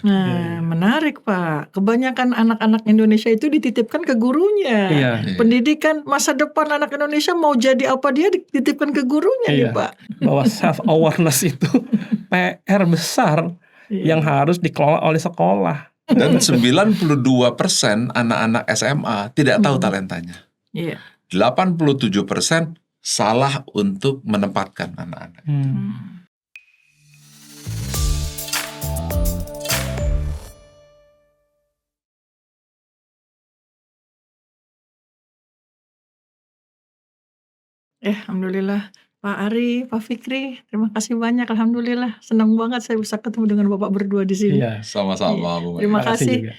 Nah, menarik Pak. Kebanyakan anak-anak Indonesia itu dititipkan ke gurunya. Iya. Pendidikan masa depan anak Indonesia mau jadi apa dia dititipkan ke gurunya nih Iya. Pak. Bahwa self awareness itu PR besar yang harus dikelola oleh sekolah. Dan 92% anak-anak SMA tidak tahu talentanya. Iya. 87% salah untuk menempatkan anak-anak. Alhamdulillah Pak Ari, Pak Fikri, terima kasih banyak. Alhamdulillah, senang banget saya bisa ketemu dengan Bapak berdua di sini. Iya. Sama-sama, Bu Maya. Terima Makasih kasih. juga.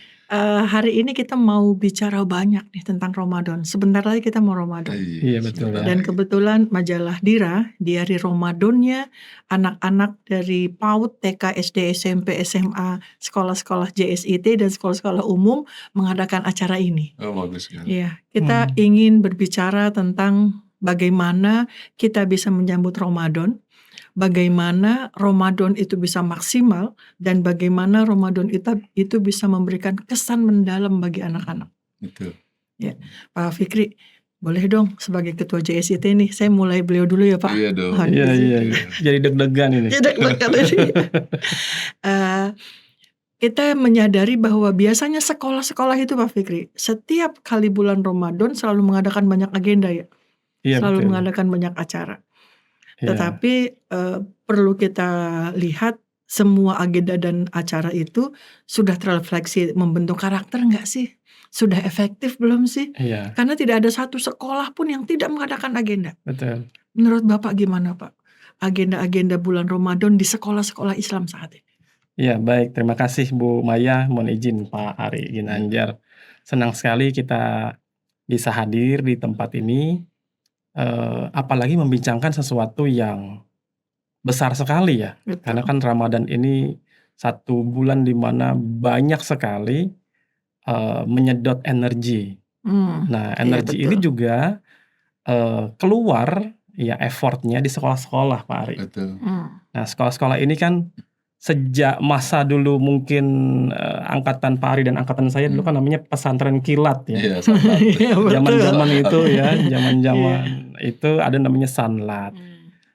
Hari ini kita mau bicara banyak nih tentang Ramadan. Sebentar lagi kita mau Ramadan. Iya, betul ya. Dan kebetulan majalah Dira di hari Ramadannya anak-anak dari PAUD, TK, SD, SMP, SMA, sekolah-sekolah JSIT dan sekolah-sekolah umum mengadakan acara ini. Oh, bagus sekali. Iya, kita ingin berbicara tentang bagaimana kita bisa menyambut Ramadan, bagaimana Ramadan itu bisa maksimal, dan bagaimana Ramadan itu bisa memberikan kesan mendalam bagi anak-anak. Betul. Ya, Pak Fikri, boleh dong sebagai ketua JSIT nih, saya mulai beliau dulu ya Pak. Iya dong. Iya. Jadi deg-degan ini. Kita menyadari bahwa biasanya sekolah-sekolah itu Pak Fikri, setiap kali bulan Ramadan selalu mengadakan banyak agenda ya. Iya, Selalu betul. mengadakan banyak acara. Iya. Tetapi perlu kita lihat semua agenda dan acara itu sudah terrefleksi membentuk karakter nggak sih? Sudah efektif belum sih? Iya, Karena tidak ada satu sekolah pun yang tidak mengadakan agenda. betul. Menurut Bapak gimana Pak? Agenda-agenda bulan Ramadan di sekolah-sekolah Islam saat ini. Iya, baik. Terima kasih Bu Maya. Mohon izin Pak Ari Ginanjar. Senang sekali kita bisa hadir di tempat ini. Apalagi membincangkan sesuatu yang besar sekali ya. Betul. Karena kan Ramadan ini satu bulan di mana banyak sekali menyedot energi. Nah, energi ini betul. juga keluar ya effortnya di sekolah-sekolah Pak Ari. Betul. Nah, sekolah-sekolah ini kan sejak masa dulu mungkin angkatan Pak Ari dan angkatan saya dulu kan namanya pesantren kilat ya. Iya, sangat. Iya, betul. Zaman-zaman itu ya, zaman-zaman itu ada namanya sanlat.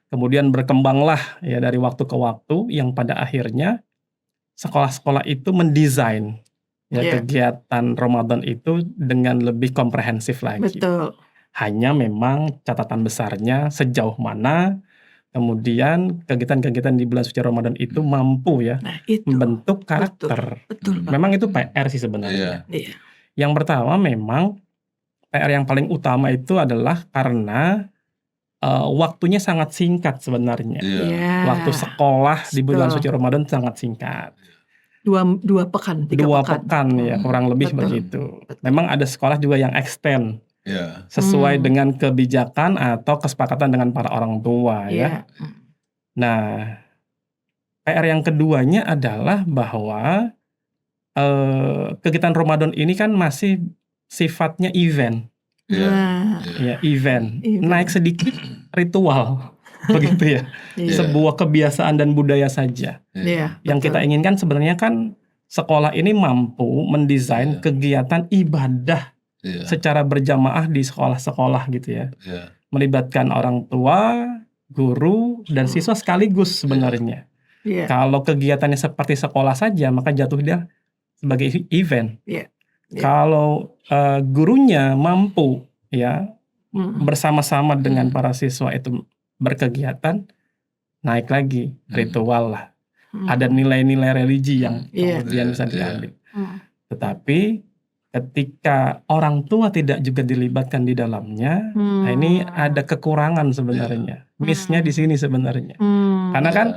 Kemudian berkembanglah ya dari waktu ke waktu yang pada akhirnya sekolah-sekolah itu mendesain ya kegiatan Ramadan itu dengan lebih komprehensif lagi. Betul. Hanya memang catatan besarnya sejauh mana kemudian kegiatan-kegiatan di bulan suci Ramadan itu mampu ya Nah, itu. membentuk karakter. Betul, Pak. Memang itu PR sih sebenarnya. Iya. Yang pertama memang PR yang paling utama itu adalah karena waktunya sangat singkat sebenarnya. Iya. Waktu sekolah di bulan Betul. suci Ramadan sangat singkat. Dua pekan, 3 pekan ya kurang lebih Betul. begitu. Memang ada sekolah juga yang extend Iya. sesuai dengan kebijakan atau kesepakatan dengan para orang tua ya. Nah, PR yang keduanya adalah bahwa kegiatan Ramadan ini kan masih sifatnya event. Iya. Ya, event. Event. Naik sedikit ritual. Begitu ya. Iya. Sebuah kebiasaan dan budaya saja. Iya, Yang kita betul. inginkan sebenarnya kan sekolah ini mampu mendesain kegiatan ibadah secara berjamaah di sekolah-sekolah gitu ya. Iya. Melibatkan orang tua, guru, dan siswa sekaligus sebenarnya. Iya. Kalau kegiatannya seperti sekolah saja, maka jatuh dia sebagai event. Iya. Kalau gurunya mampu ya bersama-sama dengan para siswa itu berkegiatan, naik lagi ritual lah. Ada nilai-nilai religi yang kemudian bisa diambil. Tetapi ketika orang tua tidak juga dilibatkan di dalamnya, nah ini ada kekurangan sebenarnya. Miss-nya di sini sebenarnya. Karena kan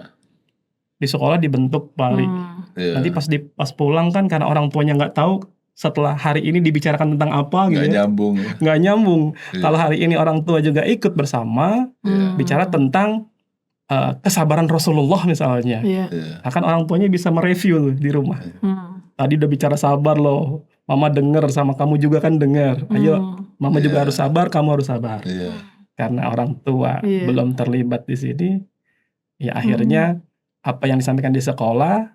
di sekolah dibentuk Bali. Nanti pas pulang kan karena orang tuanya nggak tahu setelah hari ini dibicarakan tentang apa gitu. Nggak nyambung. Kalau hari ini orang tua juga ikut bersama bicara tentang kesabaran Rasulullah misalnya. Akan orang tuanya bisa mereview di rumah. Tadi udah bicara sabar loh. Mama denger sama kamu juga kan denger. Ayo, mama juga harus sabar, kamu harus sabar. Karena orang tua belum terlibat di sini, ya akhirnya apa yang disampaikan di sekolah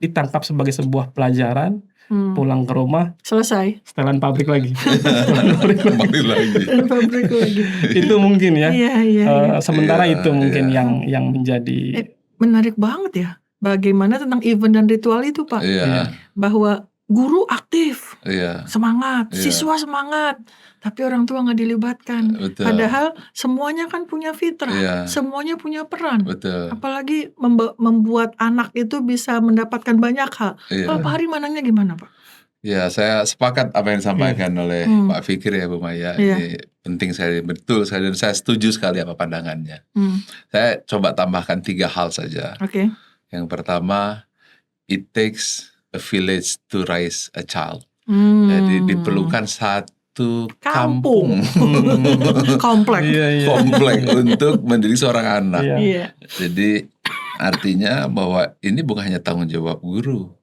ditangkap sebagai sebuah pelajaran, pulang ke rumah, Selesai. setelan pabrik lagi. Setelan pabrik lagi. Kembali lagi. Dan pabrik lagi. Itu mungkin ya. Iya. Sementara Iya, itu mungkin iya. yang menjadi Menarik banget ya. Bagaimana tentang event dan ritual itu, Pak? Iya, Bahwa guru aktif, iya, semangat, Iya. siswa semangat, tapi orang tua nggak dilibatkan. betul. Padahal semuanya kan punya fitrah, Iya. semuanya punya peran. Betul. Apalagi membuat anak itu bisa mendapatkan banyak hal. Kalau Iya. Pak Hari mandangnya gimana, Pak? Ya, saya sepakat apa yang disampaikan oleh Pak Fikri ya, Bu Maya. Iya. Ini penting sekali, betul sekali, dan saya setuju sekali apa pandangannya. Hmm, Saya coba tambahkan 3 hal saja. Oke. Yang pertama, it takes a village to raise a child. Hmm. Jadi diperlukan satu Kampung. kampung Komplek. Iya. komplek untuk mendidik seorang anak. Iya. Iya. Jadi artinya bahwa ini bukan hanya tanggung jawab guru,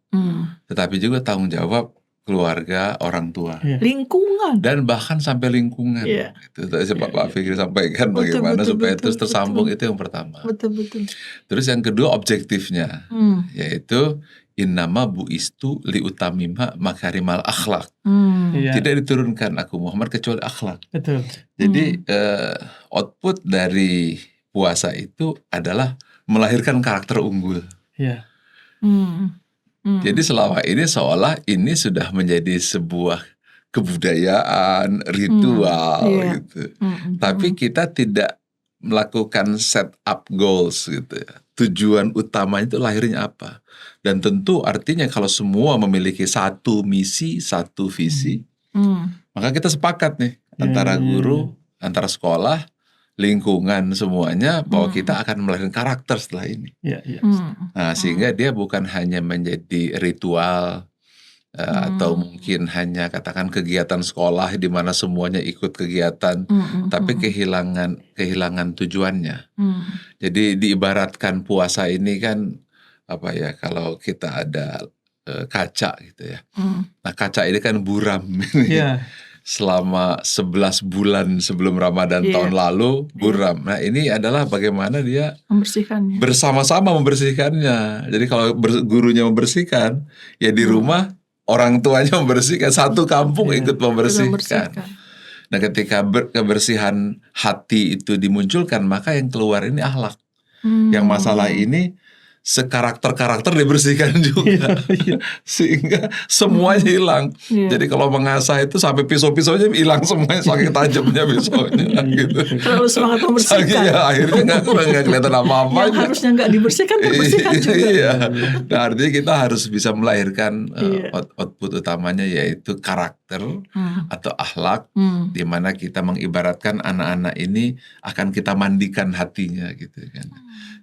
tetapi juga tanggung jawab keluarga, orang tua, Iya. Lingkungan. dan bahkan sampai lingkungan. Iya. Gitu. Tadi Pak Fikri sampaikan Betul, bagaimana betul, supaya betul, terus tersambung, betul. itu yang pertama. Betul. Terus yang kedua objektifnya, yaitu innama buistu liutamima makarimal akhlak. Iya. Tidak diturunkan aku Muhammad kecuali akhlak. Betul. Jadi output dari puasa itu adalah melahirkan karakter unggul. Iya. Jadi selama ini seolah ini sudah menjadi sebuah kebudayaan, ritual Iya. gitu. Tapi kita tidak melakukan set up goals gitu ya. Tujuan utamanya itu lahirnya apa? Dan tentu artinya kalau semua memiliki satu misi, satu visi, maka kita sepakat nih antara guru, antara sekolah, lingkungan, semuanya bahwa kita akan melahirkan karakter setelah ini. Iya. Nah, sehingga dia bukan hanya menjadi ritual atau mungkin hanya katakan kegiatan sekolah di mana semuanya ikut kegiatan, tapi kehilangan tujuannya. Jadi diibaratkan puasa ini kan apa ya, kalau kita ada kaca gitu ya. Nah, kaca ini kan buram. Iya. Selama 11 bulan sebelum Ramadan tahun lalu buram. Nah, ini adalah bagaimana dia Membersihkannya. bersama-sama membersihkannya. Jadi kalau gurunya membersihkan, ya di rumah orang tuanya membersihkan, satu kampung ikut membersihkan. Nah, ketika kebersihan hati itu dimunculkan, maka yang keluar ini akhlak. Yang masalah ini sekarakter-karakter dibersihkan juga, sehingga semuanya hilang. Jadi kalau mengasah itu sampai pisau-pisaunya hilang semuanya, saking tajamnya pisaunya gitu. Terlalu semangat membersihkan. Ya, akhirnya nggak kelihatan apa-apa. Yang harusnya nggak dibersihkan, terbersihkan juga. Iya. Nah, artinya kita harus bisa melahirkan output utamanya, yaitu karakter atau akhlak, di mana kita mengibaratkan anak-anak ini akan kita mandikan hatinya gitu kan.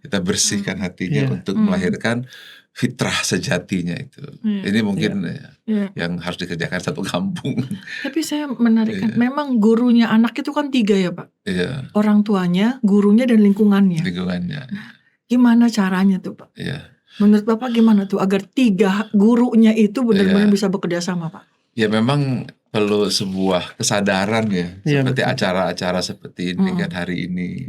Kita bersihkan hatinya untuk melahirkan fitrah sejatinya itu. Ini mungkin yang harus dikerjakan satu kampung. Tapi saya menarikkan, memang gurunya anak itu kan 3 ya Pak? Iya. Orang tuanya, gurunya, dan lingkungannya. Gimana caranya tuh Pak? Iya. Menurut Bapak gimana tuh agar 3 gurunya itu benar-benar bisa bekerja sama Pak? Ya memang perlu sebuah kesadaran ya, seperti betul. acara-acara seperti ini kan hari ini.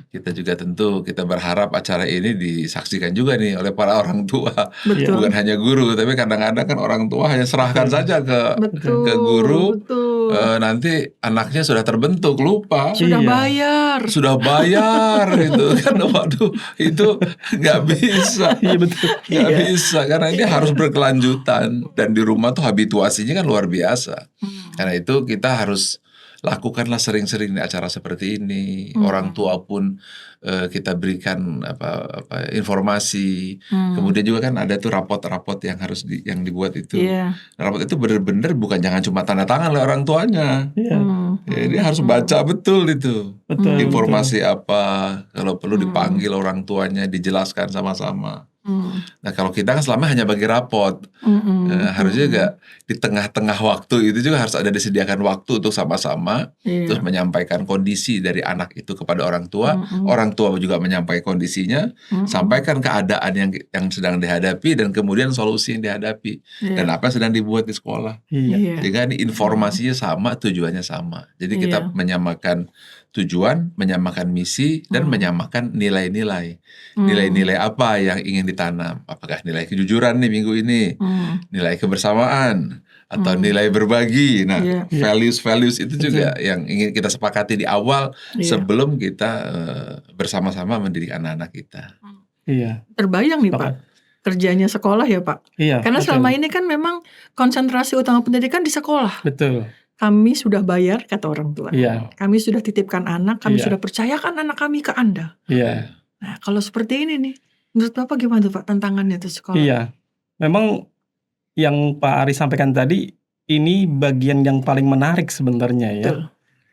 Kita juga tentu kita berharap acara ini disaksikan juga nih oleh para orang tua. Betul. Bukan hanya guru, tapi kadang-kadang kan orang tua hanya serahkan saja ke guru. Nanti anaknya sudah terbentuk, lupa. Sudah bayar Gitu kan. Waduh, itu nggak bisa. Nggak bisa, karena ini harus berkelanjutan. Dan di rumah tuh habituasinya kan luar biasa. Karena itu kita harus lakukanlah sering-sering di acara seperti ini. Orang tua pun kita berikan informasi. Kemudian juga kan ada tuh rapot-rapot yang harus yang dibuat itu. Rapot itu benar-benar bukan jangan cuma tanda tangan oleh orang tuanya. Dia harus baca betul itu. Informasi apa, kalau perlu dipanggil orang tuanya, dijelaskan sama-sama. Nah, kalau kita kan selama hanya bagi rapot, harusnya juga di tengah-tengah waktu itu juga harus ada disediakan waktu untuk sama-sama terus menyampaikan kondisi dari anak itu kepada orang tua. Orang tua juga menyampaikan kondisinya, sampaikan keadaan yang sedang dihadapi dan kemudian solusi yang dihadapi dan apa yang sedang dibuat di sekolah. Jadi kan informasinya sama, tujuannya sama. Jadi kita menyamakan tujuan, menyamakan misi, dan menyamakan nilai-nilai. Nilai-nilai apa yang ingin ditanam? Apakah nilai kejujuran nih minggu ini, nilai kebersamaan, atau nilai berbagi. Nah, values itu juga yang ingin kita sepakati di awal sebelum kita bersama-sama mendidik anak-anak kita. Iya. Terbayang nih Pak, kerjanya sekolah ya Pak. Iya. Karena selama ini kan memang konsentrasi utama pendidikan di sekolah. Betul. Kami sudah bayar, kata orang tua. Iya. Kami sudah titipkan anak, kami sudah percayakan anak kami ke Anda. Iya. Nah, kalau seperti ini nih, menurut Bapak gimana tuh Pak tantangannya itu sekolah? Iya. Memang yang Pak Ari sampaikan tadi, ini bagian yang paling menarik sebenarnya ya. Betul.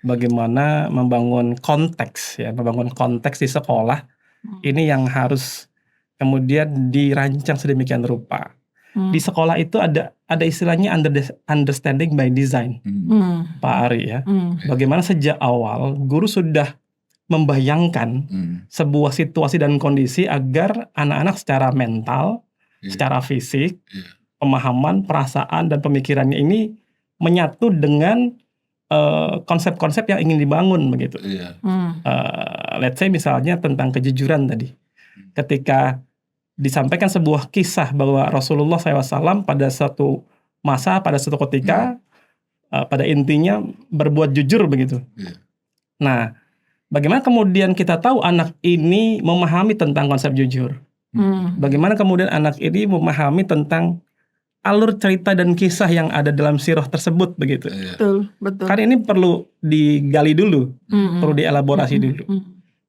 Bagaimana membangun konteks ya, membangun konteks di sekolah. Ini yang harus kemudian dirancang sedemikian rupa. Di sekolah itu ada istilahnya understanding by design, Pak Ari ya. Bagaimana sejak awal guru sudah membayangkan sebuah situasi dan kondisi agar anak-anak secara mental, secara fisik, pemahaman, perasaan dan pemikirannya ini menyatu dengan konsep-konsep yang ingin dibangun begitu. Let's say misalnya tentang kejujuran tadi, ketika disampaikan sebuah kisah bahwa Rasulullah SAW pada suatu masa, pada suatu ketika, pada intinya berbuat jujur begitu. Nah, bagaimana kemudian kita tahu anak ini memahami tentang konsep jujur? Bagaimana kemudian anak ini memahami tentang alur cerita dan kisah yang ada dalam sirah tersebut begitu? Betul. Kan ini perlu digali dulu, perlu dielaborasi dulu.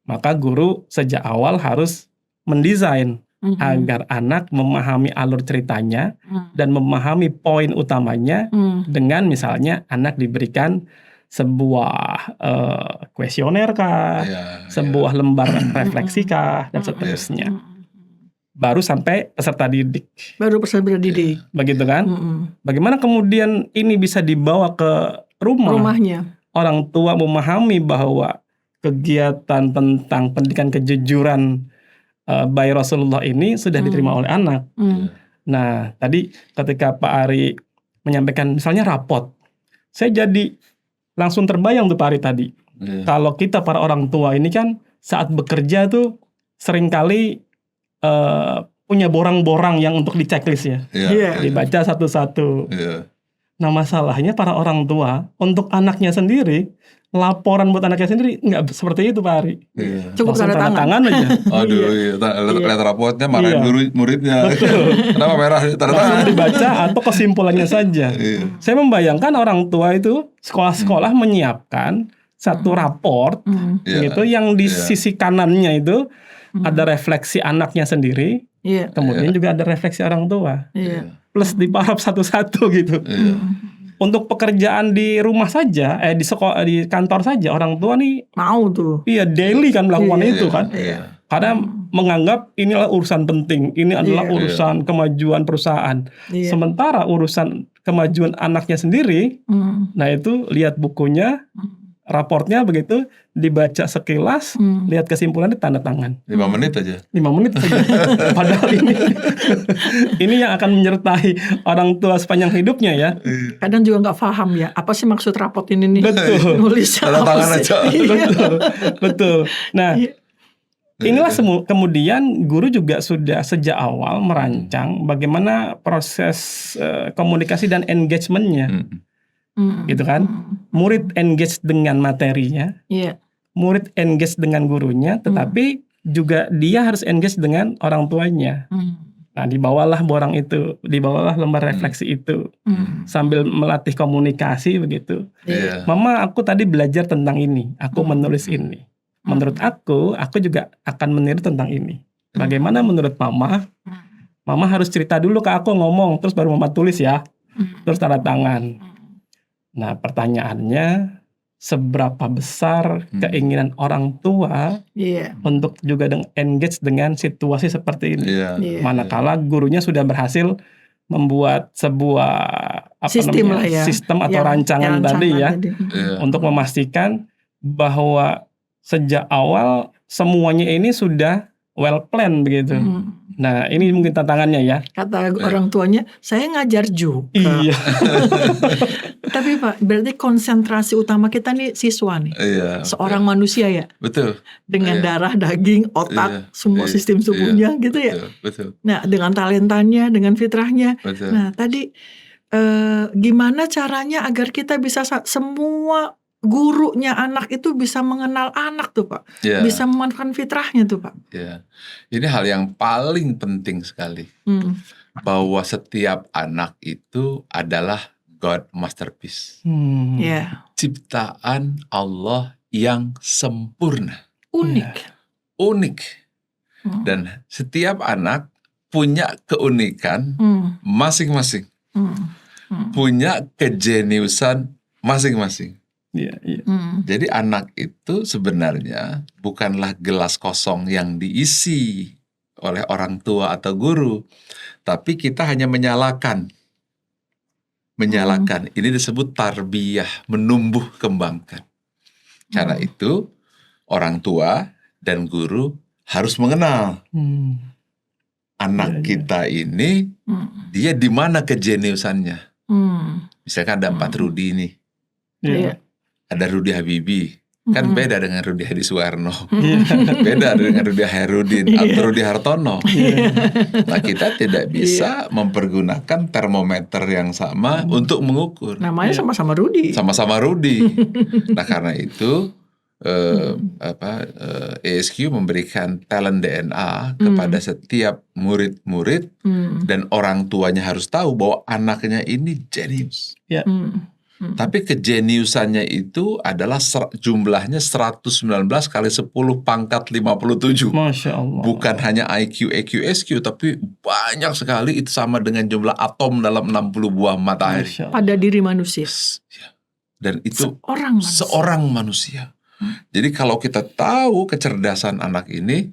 Maka guru sejak awal harus mendesain agar anak memahami alur ceritanya dan memahami poin utamanya dengan misalnya anak diberikan sebuah kuesioner kah, sebuah lembar refleksi kah, dan seterusnya. Baru sampai peserta didik. Begitu kan? Bagaimana kemudian ini bisa dibawa ke rumahnya? Orang tua memahami bahwa kegiatan tentang pendidikan kejujuran by Rasulullah ini sudah diterima oleh anak. Nah, tadi ketika Pak Ari menyampaikan misalnya rapot, saya jadi langsung terbayang tuh Pak Ari tadi. Kalau kita para orang tua ini kan saat bekerja tuh seringkali punya borang-borang yang untuk di checklist ya. Dibaca satu-satu. Nah, masalahnya para orang tua untuk anaknya sendiri, laporan buat anaknya sendiri nggak seperti itu Pak Ari. Cukup tanda tangan aja. Aduh, lihat rapotnya marahin muridnya. Betul. Kenapa merah tanda tangan? Langsung dibaca atau kesimpulannya saja. Saya membayangkan orang tua itu sekolah-sekolah menyiapkan satu raport gitu yang di sisi kanannya itu ada refleksi anaknya sendiri, kemudian juga ada refleksi orang tua. Plus diparaf satu-satu gitu. Untuk pekerjaan di rumah saja, di sekolah, di kantor saja, orang tua nih mau tuh. Iya, daily kan melakukan itu kan. Karena menganggap inilah urusan penting, ini adalah urusan kemajuan perusahaan. Sementara urusan kemajuan anaknya sendiri, nah itu lihat bukunya, raportnya begitu, dibaca sekilas, lihat kesimpulannya tanda tangan. 5 menit aja. 5 menit saja. Padahal ini yang akan menyertai orang tua sepanjang hidupnya ya. Kadang juga nggak paham ya, apa sih maksud raport ini nih? Betul. Nulis tanda tangan aja. Betul. Nah, inilah kemudian guru juga sudah sejak awal merancang bagaimana proses komunikasi dan engagement-nya. Gitu kan, murid engage dengan materinya, murid engage dengan gurunya, tetapi juga dia harus engage dengan orang tuanya. Nah, dibawalah borang itu, dibawalah lembar refleksi itu, sambil melatih komunikasi begitu. Mama, aku tadi belajar tentang ini, aku menulis ini. Menurut aku juga akan meniru tentang ini. Bagaimana menurut mama? Mama harus cerita dulu ke aku, ngomong, terus baru mama tulis ya, terus tanda tangan. Nah, pertanyaannya, seberapa besar keinginan orang tua untuk juga engage dengan situasi seperti ini? Manakala gurunya sudah berhasil membuat sebuah sistem atau rancangan tadi ya, untuk memastikan bahwa sejak awal semuanya ini sudah well planned begitu. Nah, ini mungkin tantangannya ya. Kata orang tuanya, saya ngajar juga. Iya. Tapi Pak, berarti konsentrasi utama kita nih siswa nih. Iya. Seorang manusia ya. Betul. Dengan Iya. darah, daging, otak, Iya. semua Iya. sistem tubuhnya gitu ya. Betul. Nah, dengan talentanya, dengan fitrahnya. Betul. Nah, tadi gimana caranya agar kita bisa semua gurunya anak itu bisa mengenal anak tuh Pak. Iya. Bisa memanfaatkan fitrahnya tuh Pak. Ya, ini hal yang paling penting sekali. Bahwa setiap anak itu adalah God masterpiece. Ya. Ciptaan Allah yang sempurna. Unik. Unik. Dan setiap anak punya keunikan masing-masing. Punya kejeniusan masing-masing. Iya. Jadi anak itu sebenarnya bukanlah gelas kosong yang diisi oleh orang tua atau guru, tapi kita hanya menyalakan. Ini disebut tarbiyah, menumbuh kembangkan. Karena itu orang tua dan guru harus mengenal anak kita ini, dia di mana kejeniusannya. Misalkan ada 4 Rudi nih. Iya. Ada Rudi Habibie, kan beda dengan Rudi Hadi Suwarno, beda dengan Rudi Hairudin atau Rudi Hartono. Nah, kita tidak bisa mempergunakan termometer yang sama untuk mengukur. Namanya sama-sama Rudi. Sama-sama Rudi. Nah, karena itu ESQ memberikan talent DNA kepada setiap murid-murid dan orang tuanya harus tahu bahwa anaknya ini jenius. Tapi kejeniusannya itu adalah jumlahnya 119 kali 10 pangkat 57. Masya Allah. Bukan hanya IQ, EQ, SQ, tapi banyak sekali, itu sama dengan jumlah atom dalam 60 buah matahari. Pada diri manusia. Dan itu seorang manusia. Jadi kalau kita tahu kecerdasan anak ini,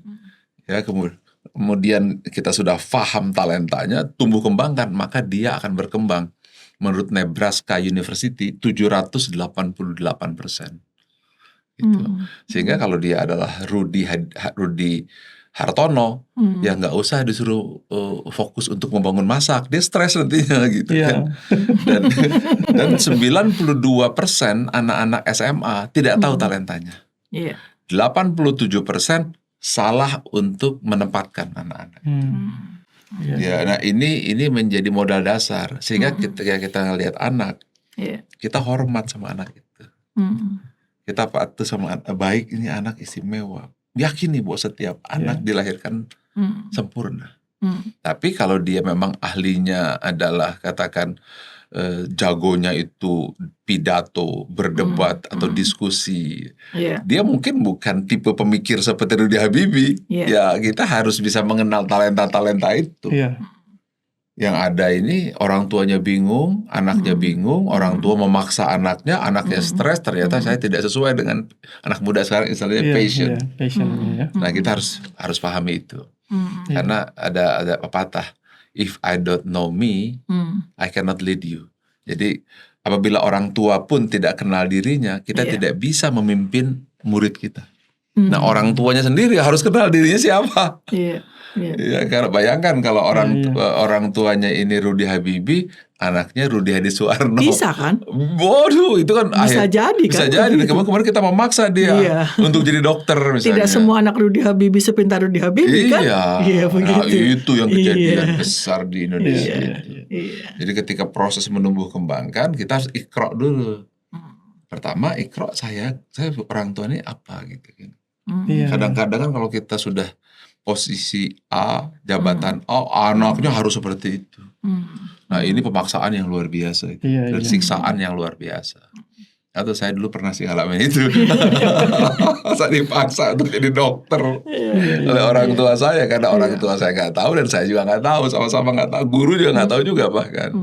ya kemudian kita sudah paham talentanya, tumbuh kembangkan, maka dia akan berkembang. Menurut Nebraska University 788%. Gitu. Sehingga kalau dia adalah Rudi Hartono, ya nggak usah disuruh fokus untuk membangun masak, dia stres nantinya gitu kan. Dan 92% anak-anak SMA tidak tahu talentanya. 87% salah untuk menempatkan anak-anak. Ya, nah ini menjadi modal dasar sehingga ketika kita ngelihat anak, kita hormat sama anak itu, kita patuh sama anak, baik ini anak istimewa, yakin nih bahwa setiap anak dilahirkan sempurna. Tapi kalau dia memang ahlinya adalah katakan jagonya itu pidato, berdebat atau diskusi, dia mungkin bukan tipe pemikir seperti Rudi Habibie. Ya kita harus bisa mengenal talenta-talenta itu. Yang ada ini orang tuanya bingung, anaknya bingung, orang tua memaksa anaknya stres, ternyata saya tidak sesuai dengan anak muda sekarang, istilahnya passion. Nah kita harus pahami itu. Karena ada pepatah, if I don't know me, I cannot lead you. Jadi apabila orang tua pun tidak kenal dirinya, kita tidak bisa memimpin murid kita. Nah orang tuanya sendiri harus kenal dirinya siapa. Ya, karena bayangkan kalau orang tuanya ini Rudi Habibie, anaknya Rudi Hadi Suwarno. Bisa kan? Waduh, itu kan bisa jadi kan? Bisa jadi. Kemarin kita memaksa dia untuk jadi dokter misalnya. Tidak semua anak Rudi Habibie sepintar Rudi Habibie kan? Iya, begitu. Nah, itu yang kejadian besar di Indonesia. Jadi ketika proses menumbuh kembangkan, kita harus ikro dulu. Pertama ikro saya orang tua ini apa gitu kan. Kadang-kadang kan kalau kita sudah posisi A, jabatan A, anaknya harus seperti itu. Nah ini pemaksaan yang luar biasa itu. Dan siksaan yang luar biasa. Atau saya dulu pernah sih ngalamin itu. Saya dipaksa untuk jadi dokter oleh orang tua saya, karena orang tua saya nggak tahu dan saya juga nggak tahu, sama-sama nggak tahu, guru juga nggak tahu juga bahkan.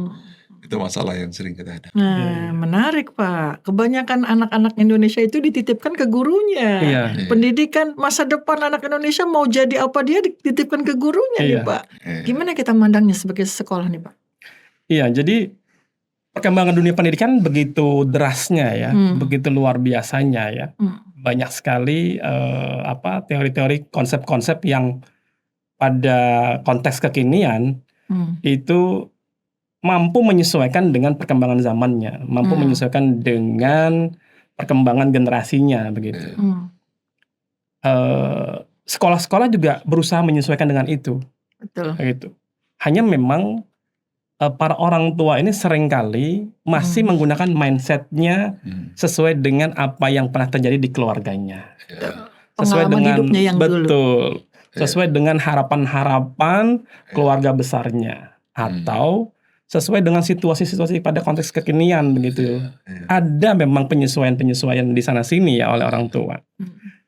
Itu masalah yang sering kita hadapi. Nah, menarik Pak. Kebanyakan anak-anak Indonesia itu dititipkan ke gurunya. Pendidikan masa depan anak Indonesia mau jadi apa dia dititipkan ke gurunya nih Pak. Gimana kita mandangnya sebagai sekolah nih Pak? Iya, jadi perkembangan dunia pendidikan begitu derasnya ya, begitu luar biasanya ya. banyak sekali teori-teori, konsep-konsep yang pada konteks kekinian itu mampu menyesuaikan dengan perkembangan zamannya, mampu menyesuaikan dengan perkembangan generasinya begitu. Sekolah-sekolah juga berusaha menyesuaikan dengan itu. Betul. Gitu. Hanya memang para orang tua ini seringkali masih menggunakan mindsetnya sesuai dengan apa yang pernah terjadi di keluarganya. Sesuai Pengalaman dengan hidupnya yang dulu. betul, sesuai dengan harapan-harapan keluarga besarnya, atau sesuai dengan situasi-situasi pada konteks kekinian begitu. Ada memang penyesuaian-penyesuaian di sana sini ya oleh orang tua.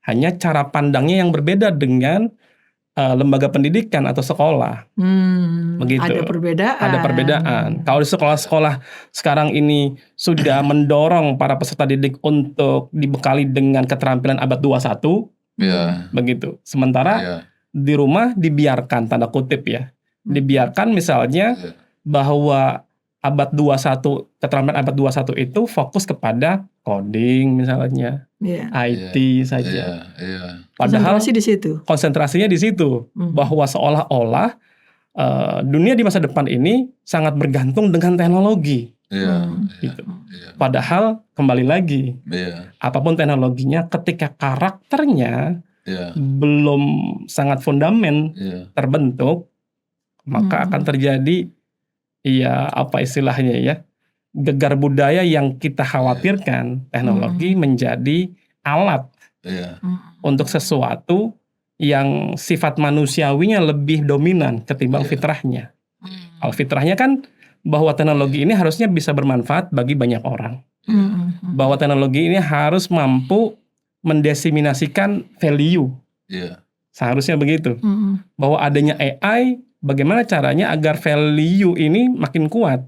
Hanya cara pandangnya yang berbeda dengan lembaga pendidikan atau sekolah. Begitu. Ada perbedaan. Ada perbedaan. Kalau di sekolah-sekolah sekarang ini sudah mendorong para peserta didik untuk dibekali dengan keterampilan abad 21. Begitu. Sementara di rumah dibiarkan, tanda kutip ya. Dibiarkan misalnya bahwa abad 21, keterampilan abad 21 itu fokus kepada coding misalnya, IT saja. Padahal konsentrasi di situ. Konsentrasinya di situ, bahwa seolah-olah dunia di masa depan ini sangat bergantung dengan teknologi. Gitu. Padahal kembali lagi, apapun teknologinya, ketika karakternya belum sangat fundament terbentuk, maka akan terjadi apa istilahnya ya, gegar budaya yang kita khawatirkan. Teknologi menjadi alat untuk sesuatu yang sifat manusiawinya lebih dominan ketimbang fitrahnya. Kalau fitrahnya kan bahwa teknologi ini harusnya bisa bermanfaat bagi banyak orang. Bahwa teknologi ini harus mampu mendesimasikan value. Seharusnya begitu. Bahwa adanya AI, bagaimana caranya agar value ini makin kuat.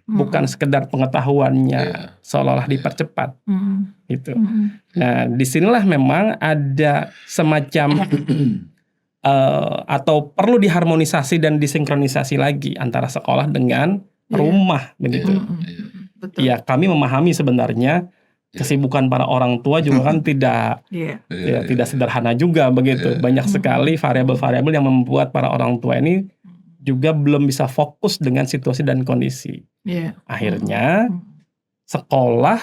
Bukan sekedar pengetahuannya seolah-olah dipercepat. Gitu. Nah, disinilah memang ada semacam atau perlu diharmonisasi dan disinkronisasi lagi antara sekolah dengan rumah, begitu. Ya, kami memahami sebenarnya kesibukan para orang tua juga kan tidak sederhana juga begitu. Banyak sekali variabel-variabel yang membuat para orang tua ini juga belum bisa fokus dengan situasi dan kondisi. Akhirnya sekolah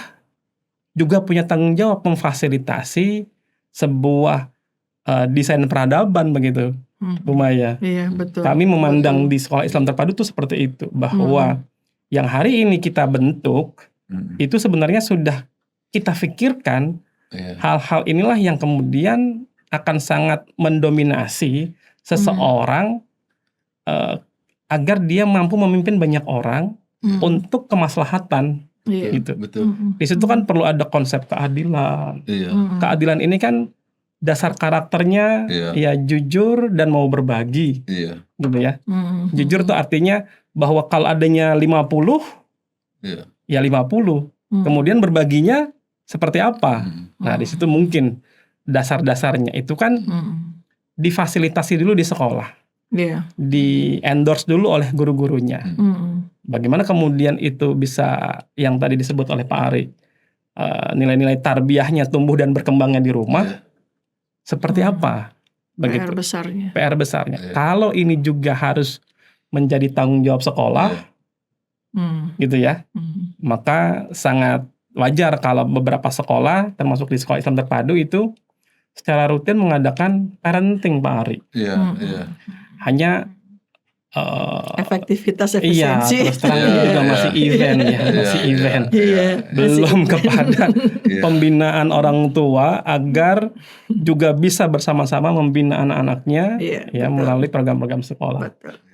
juga punya tanggung jawab memfasilitasi sebuah desain peradaban begitu, Bu Maya. Betul. Kami memandang di sekolah Islam terpadu itu seperti itu, bahwa yang hari ini kita bentuk itu sebenarnya sudah kita pikirkan. Hal-hal inilah yang kemudian akan sangat mendominasi seseorang agar dia mampu memimpin banyak orang untuk kemaslahatan. Gitu. Di situ kan perlu ada konsep keadilan. Keadilan ini kan dasar karakternya ya jujur dan mau berbagi. Gitu ya. Jujur tuh artinya bahwa kalau adanya 50 ya 50. Kemudian berbaginya seperti apa? Nah, di situ mungkin dasar-dasarnya itu kan difasilitasi dulu di sekolah. Di endorse dulu oleh guru-gurunya. Bagaimana kemudian itu bisa, yang tadi disebut oleh Pak Ari, nilai-nilai tarbiyahnya tumbuh dan berkembangnya di rumah, seperti apa? Begitu. PR besarnya. Kalau ini juga harus menjadi tanggung jawab sekolah, gitu ya, maka sangat wajar kalau beberapa sekolah, termasuk di sekolah Islam terpadu itu, secara rutin mengadakan parenting, Pak Ari. Hanya efektivitas, efisiensi. Terus terang juga masih event ya, masih event. Belum kepada pembinaan orang tua agar juga bisa bersama-sama membina anak-anaknya melalui program-program sekolah.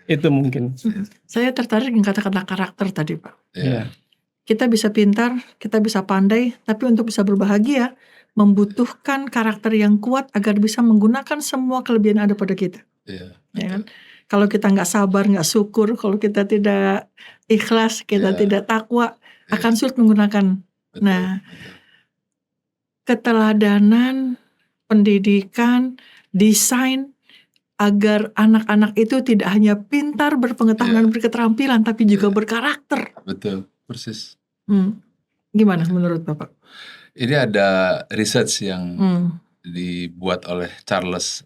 Itu mungkin. Saya tertarik dengan kata-kata karakter tadi, Pak. Kita bisa pintar, kita bisa pandai, tapi untuk bisa berbahagia membutuhkan karakter yang kuat agar bisa menggunakan semua kelebihan yang ada pada kita. Ya kan? Kalau kita nggak sabar, nggak syukur, kalau kita tidak ikhlas, kita tidak takwa, akan sulit menggunakan. Nah, keteladanan, pendidikan, desain, agar anak-anak itu tidak hanya pintar, berpengetahuan, berketerampilan, tapi juga berkarakter. Betul, persis. Gimana menurut Bapak? Ini ada research yang Hmm. dibuat oleh Klaus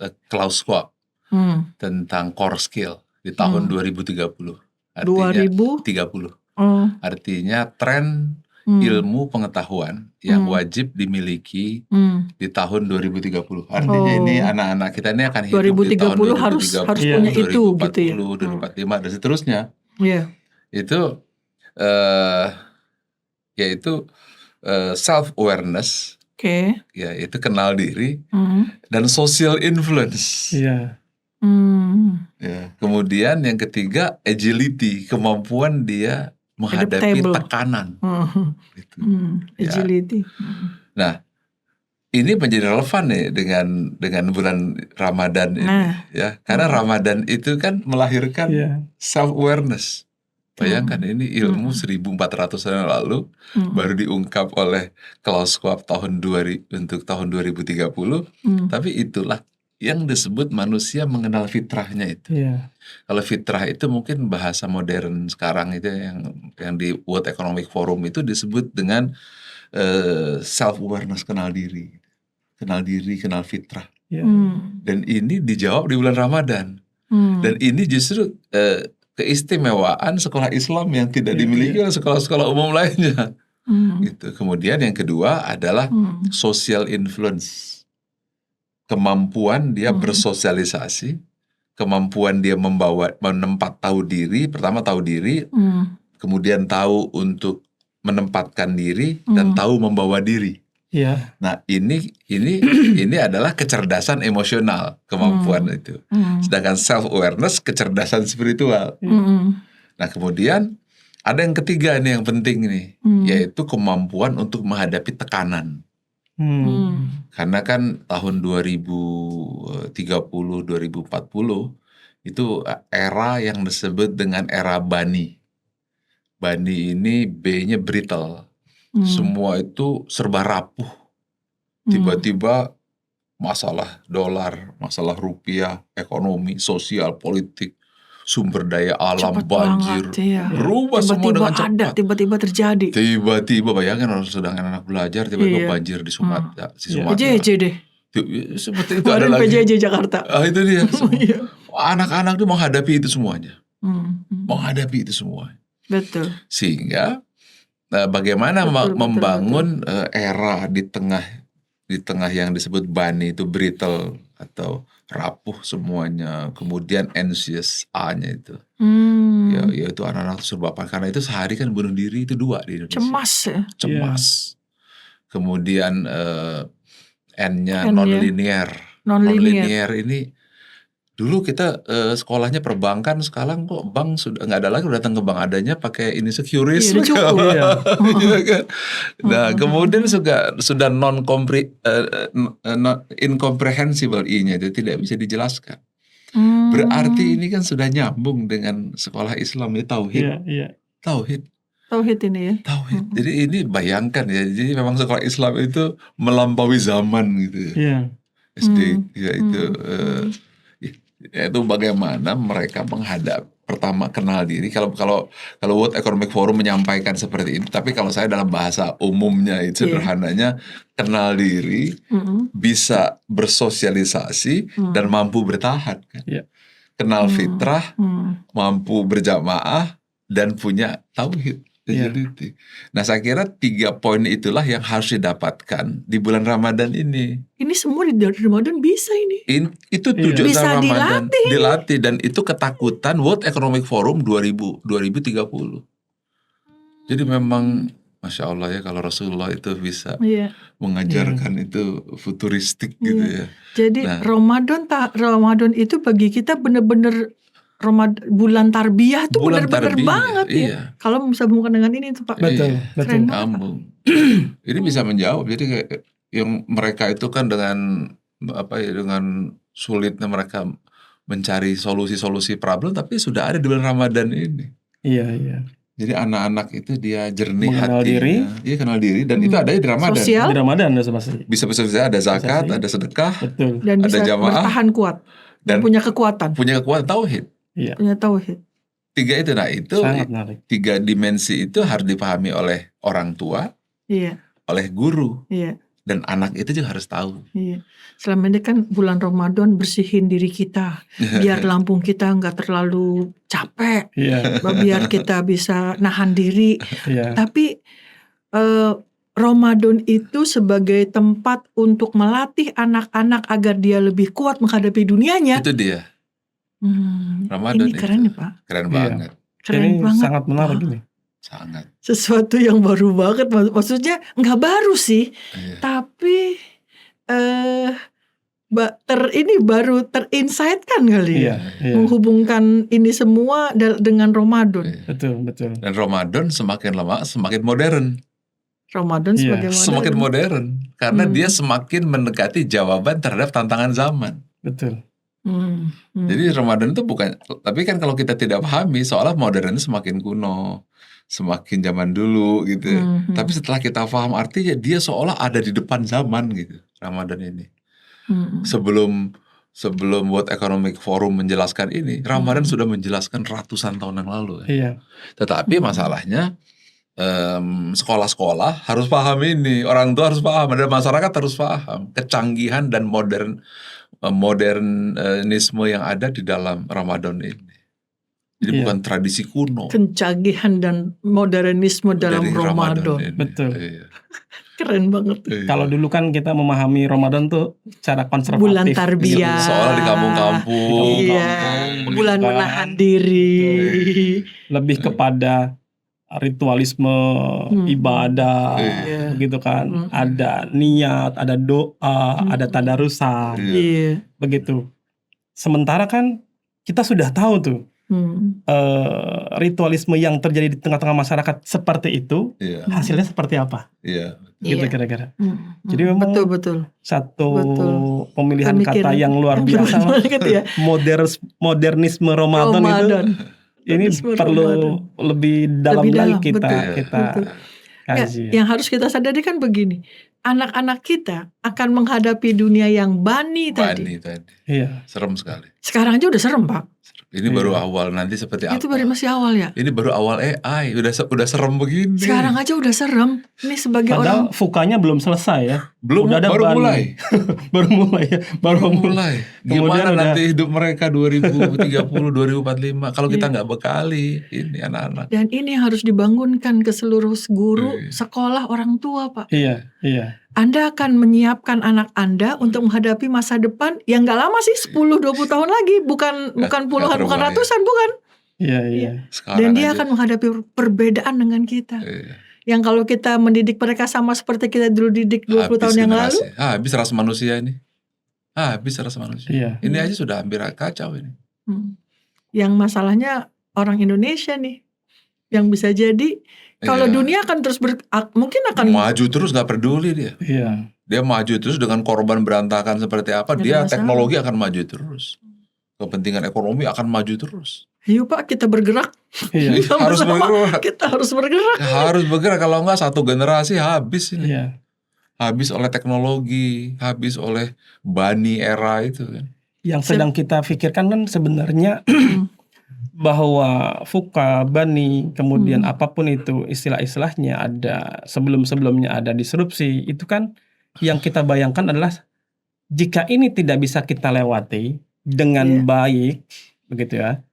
Schwab Hmm. tentang core skill di tahun Hmm. 2030. Artinya 30. Oh. Artinya tren Hmm. ilmu pengetahuan yang Hmm. wajib dimiliki Hmm. di tahun 2030. Artinya ini Oh. anak-anak kita ini akan hidup di 2030 tahun harus 2030, punya itu gitu ya. 2040, 2045 dan seterusnya. Iya. Itu yaitu self awareness, Oke. ya itu kenal diri Hmm. dan social influence. Iya. Hmm. Ya. Kemudian yang ketiga agility, kemampuan dia menghadapi Adaptable. tekanan. Hmm. Gitu. Ya. Agility. Nah, ini menjadi relevan nih dengan bulan Ramadan ini, Nah. ya. Karena Ramadan itu kan melahirkan Iya. self awareness. Bayangkan ini ilmu 1400 tahun yang lalu baru diungkap oleh Klaus Schwab untuk tahun 2030. Tapi itulah yang disebut manusia mengenal fitrahnya itu. Iya. Kalau fitrah itu mungkin bahasa modern sekarang itu yang di World Economic Forum itu disebut dengan self awareness, kenal diri, kenal fitrah. Iya. Dan ini dijawab di bulan Ramadan. Dan ini justru keistimewaan sekolah Islam yang tidak dimiliki oleh sekolah-sekolah umum lainnya. Gitu. Kemudian yang kedua adalah social influence. Kemampuan dia bersosialisasi, kemampuan dia tahu diri, pertama tahu diri, kemudian tahu untuk menempatkan diri dan tahu membawa diri. Iya. Nah, ini adalah kecerdasan emosional, kemampuan itu. Sedangkan self awareness kecerdasan spiritual. Nah, kemudian ada yang ketiga nih yang penting nih, yaitu kemampuan untuk menghadapi tekanan. Karena kan tahun 2030, 2040 itu era yang disebut dengan era Bani. Bani ini B-nya brittle. Semua itu serba rapuh. Tiba-tiba masalah dolar, masalah rupiah, ekonomi, sosial, politik, sumber daya alam, Cepet banjir, banget, iya. berubah semua dengan cepat. Tiba-tiba terjadi. Tiba-tiba bayangkan orang sedang anak belajar, tiba-tiba banjir di Sumatera. PJJ deh. Seperti itu ada lagi. PJJ Jakarta. Itu dia. Anak-anak itu menghadapi itu semuanya. Menghadapi itu semua. Betul. Sehingga bagaimana membangun era di tengah yang disebut Bani itu brittle atau rapuh semuanya, kemudian anxious A-nya itu, yaitu anak-anak serbapan, karena itu sehari kan bunuh diri itu 2 di Indonesia. Cemas. Kemudian N-nya non-linear ini. Dulu kita sekolahnya perbankan, sekarang kok bank sudah nggak ada lagi, datang ke bank adanya pakai ini Securus. Gitu kan. Nah, kemudian sudah incomprehensible I-nya itu tidak bisa dijelaskan. Berarti ini kan sudah nyambung dengan sekolah Islam ya, tauhid. Tauhid ini ya. Tauhid. Jadi ini bayangkan ya, jadi memang sekolah Islam itu melampaui zaman gitu ya. SD itu itu bagaimana mereka pertama kenal diri. Kalau World Economic Forum menyampaikan seperti ini, tapi kalau saya dalam bahasa umumnya itu sederhananya kenal diri, bisa bersosialisasi dan mampu bertahan kan. Kenal fitrah, mampu berjamaah dan punya tauhid. Nah, saya kira 3 poin itulah yang harus didapatkan di bulan Ramadan ini. Ini semua di Ramadan bisa ini. Itu tujuan Ramadan. Dilatih dan itu ketakutan World Economic Forum 2030. Jadi memang Masya Allah ya, kalau Rasulullah itu bisa mengajarkan itu futuristik gitu ya. Jadi Ramadan itu bagi kita benar-benar bulan tarbiyah tuh benar-benar banget ya. Kalau bisa hubungkan dengan ini tuh Pak. Betul. Nyambung. Ini bisa menjawab. Jadi kayak yang mereka itu kan dengan sulitnya mereka mencari solusi-solusi problem, tapi sudah ada di bulan Ramadan ini. Iya. Jadi anak-anak itu dia jernih mengenal hatinya. Iya, kenal diri dan itu adanya di Ramadan. Sosial. Di Ramadan bisa ada zakat, ada sedekah, dan ada bisa jamaah, bertahan kuat dan punya kekuatan tauhid. Iya. Punya tauhid. 3 itu, nah itu 3 dimensi itu harus dipahami oleh orang tua. Iya. oleh guru. Iya. Dan anak itu juga harus tahu. Iya. Selama ini kan bulan Ramadan bersihin diri kita, biar lambung kita nggak terlalu capek, Iya. biar kita bisa nahan diri. Iya. Tapi Ramadan itu sebagai tempat untuk melatih anak-anak agar dia lebih kuat menghadapi dunianya. Itu dia. Ramadan Ini keren itu. ya Pak. Keren Iya. banget. Keren Ini banget. sangat menarik Pak. ini. Sangat. Sesuatu yang baru banget, maksudnya nggak baru sih, Iya. tapi ini baru terinsight kan kali Iya. ya, Iya. menghubungkan ini semua dengan Ramadan. Iya. Betul. Dan Ramadan semakin lama semakin modern. Ramadan Iya. sebagai modern. Semakin modern. Karena dia semakin mendekati jawaban terhadap tantangan zaman. Betul. Jadi Ramadan itu bukan, tapi kan kalau kita tidak pahami seolah modern itu semakin kuno, semakin zaman dulu gitu. Tapi setelah kita paham artinya dia seolah ada di depan zaman gitu Ramadan ini. Sebelum World Economic Forum menjelaskan ini, Ramadan sudah menjelaskan ratusan tahun yang lalu. Iya. Tetapi masalahnya sekolah-sekolah harus paham ini, orang tua harus paham, dan masyarakat harus paham kecanggihan dan modernisme yang ada di dalam Ramadan ini. Jadi bukan tradisi kuno. Kecanggihan dan modernisme dalam Dari Ramadan. ini. Betul. Iya. Keren banget. Iya. Kalau dulu kan kita memahami Ramadan tuh secara konservatif. Bulan tarbiyah. Soalnya di kampung-kampung. Iya. Bulan menahan diri. Lebih kepada ritualisme ibadah, gitu kan. Ada niat, ada doa, ada tadarusan, begitu. Sementara kan kita sudah tahu tuh ritualisme yang terjadi di tengah-tengah masyarakat seperti itu, hasilnya seperti apa? Iya. Gitu kira-kira. Jadi memang betul. satu pemilihan kata yang luar biasa. Ya. Modernisme Ramadan itu. Ini perlu lebih dalam lagi kita kaji. Yang harus kita sadari kan begini, anak-anak kita akan menghadapi dunia yang bani tadi. Iya. Serem sekali. Sekarang aja udah serem Pak. Ini baru awal, nanti seperti apa? Itu baru masih awal ya. Ini baru awal AI, udah serem begini. Sekarang aja udah serem. Ini sebagai padahal FUKA-nya belum selesai ya. Belum, baru mulai. Baru mulai. Gimana nanti hidup mereka 2030, 2045 kalau kita nggak bekali ini anak-anak. Dan ini harus dibangunkan ke seluruh guru, sekolah, orang tua Pak. Iya. Anda akan menyiapkan anak Anda untuk menghadapi masa depan yang gak lama sih, 10-20 tahun lagi, bukan puluhan, bukan ratusan, bukan. Iya. Dan dia akan menghadapi perbedaan dengan kita. Yang kalau kita mendidik mereka sama seperti kita dulu didik 20 tahun yang lalu. Habis rasa manusia ini. Habis rasa manusia. Iya. Ini aja sudah hampir kacau ini. Yang masalahnya orang Indonesia nih, yang bisa jadi kalau dunia akan terus mungkin akan maju terus, nggak peduli dia. Iya. Dia maju terus dengan korban berantakan seperti apa, dia teknologi akan maju terus. Kepentingan ekonomi akan maju terus. Ayo Pak, kita bergerak. Iya. Harus bergerak. Kita harus bergerak. Harus bergerak, kalau enggak satu generasi habis ini. Iya. Habis oleh teknologi, habis oleh bani era itu kan. Yang sedang kita pikirkan kan sebenarnya bahwa FUKA, bani, kemudian apapun itu istilah-istilahnya ada sebelum-sebelumnya ada disrupsi, itu kan yang kita bayangkan adalah jika ini tidak bisa kita lewati dengan baik, begitu ya,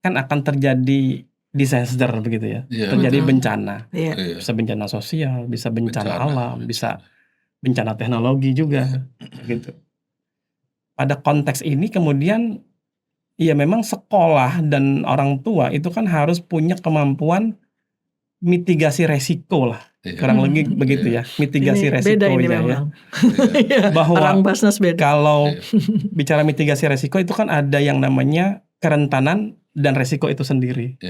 kan akan terjadi disaster begitu ya, terjadi bencana, bisa bencana sosial, bisa bencana alam, bisa bencana teknologi juga, gitu. Pada konteks ini kemudian ya memang sekolah dan orang tua itu kan harus punya kemampuan mitigasi resiko lah. Kurang lebih begitu ya, mitigasi resiko ya. Bahwa orang Basnas beda. Kalau bicara mitigasi resiko itu kan ada yang namanya kerentanan dan resiko itu sendiri.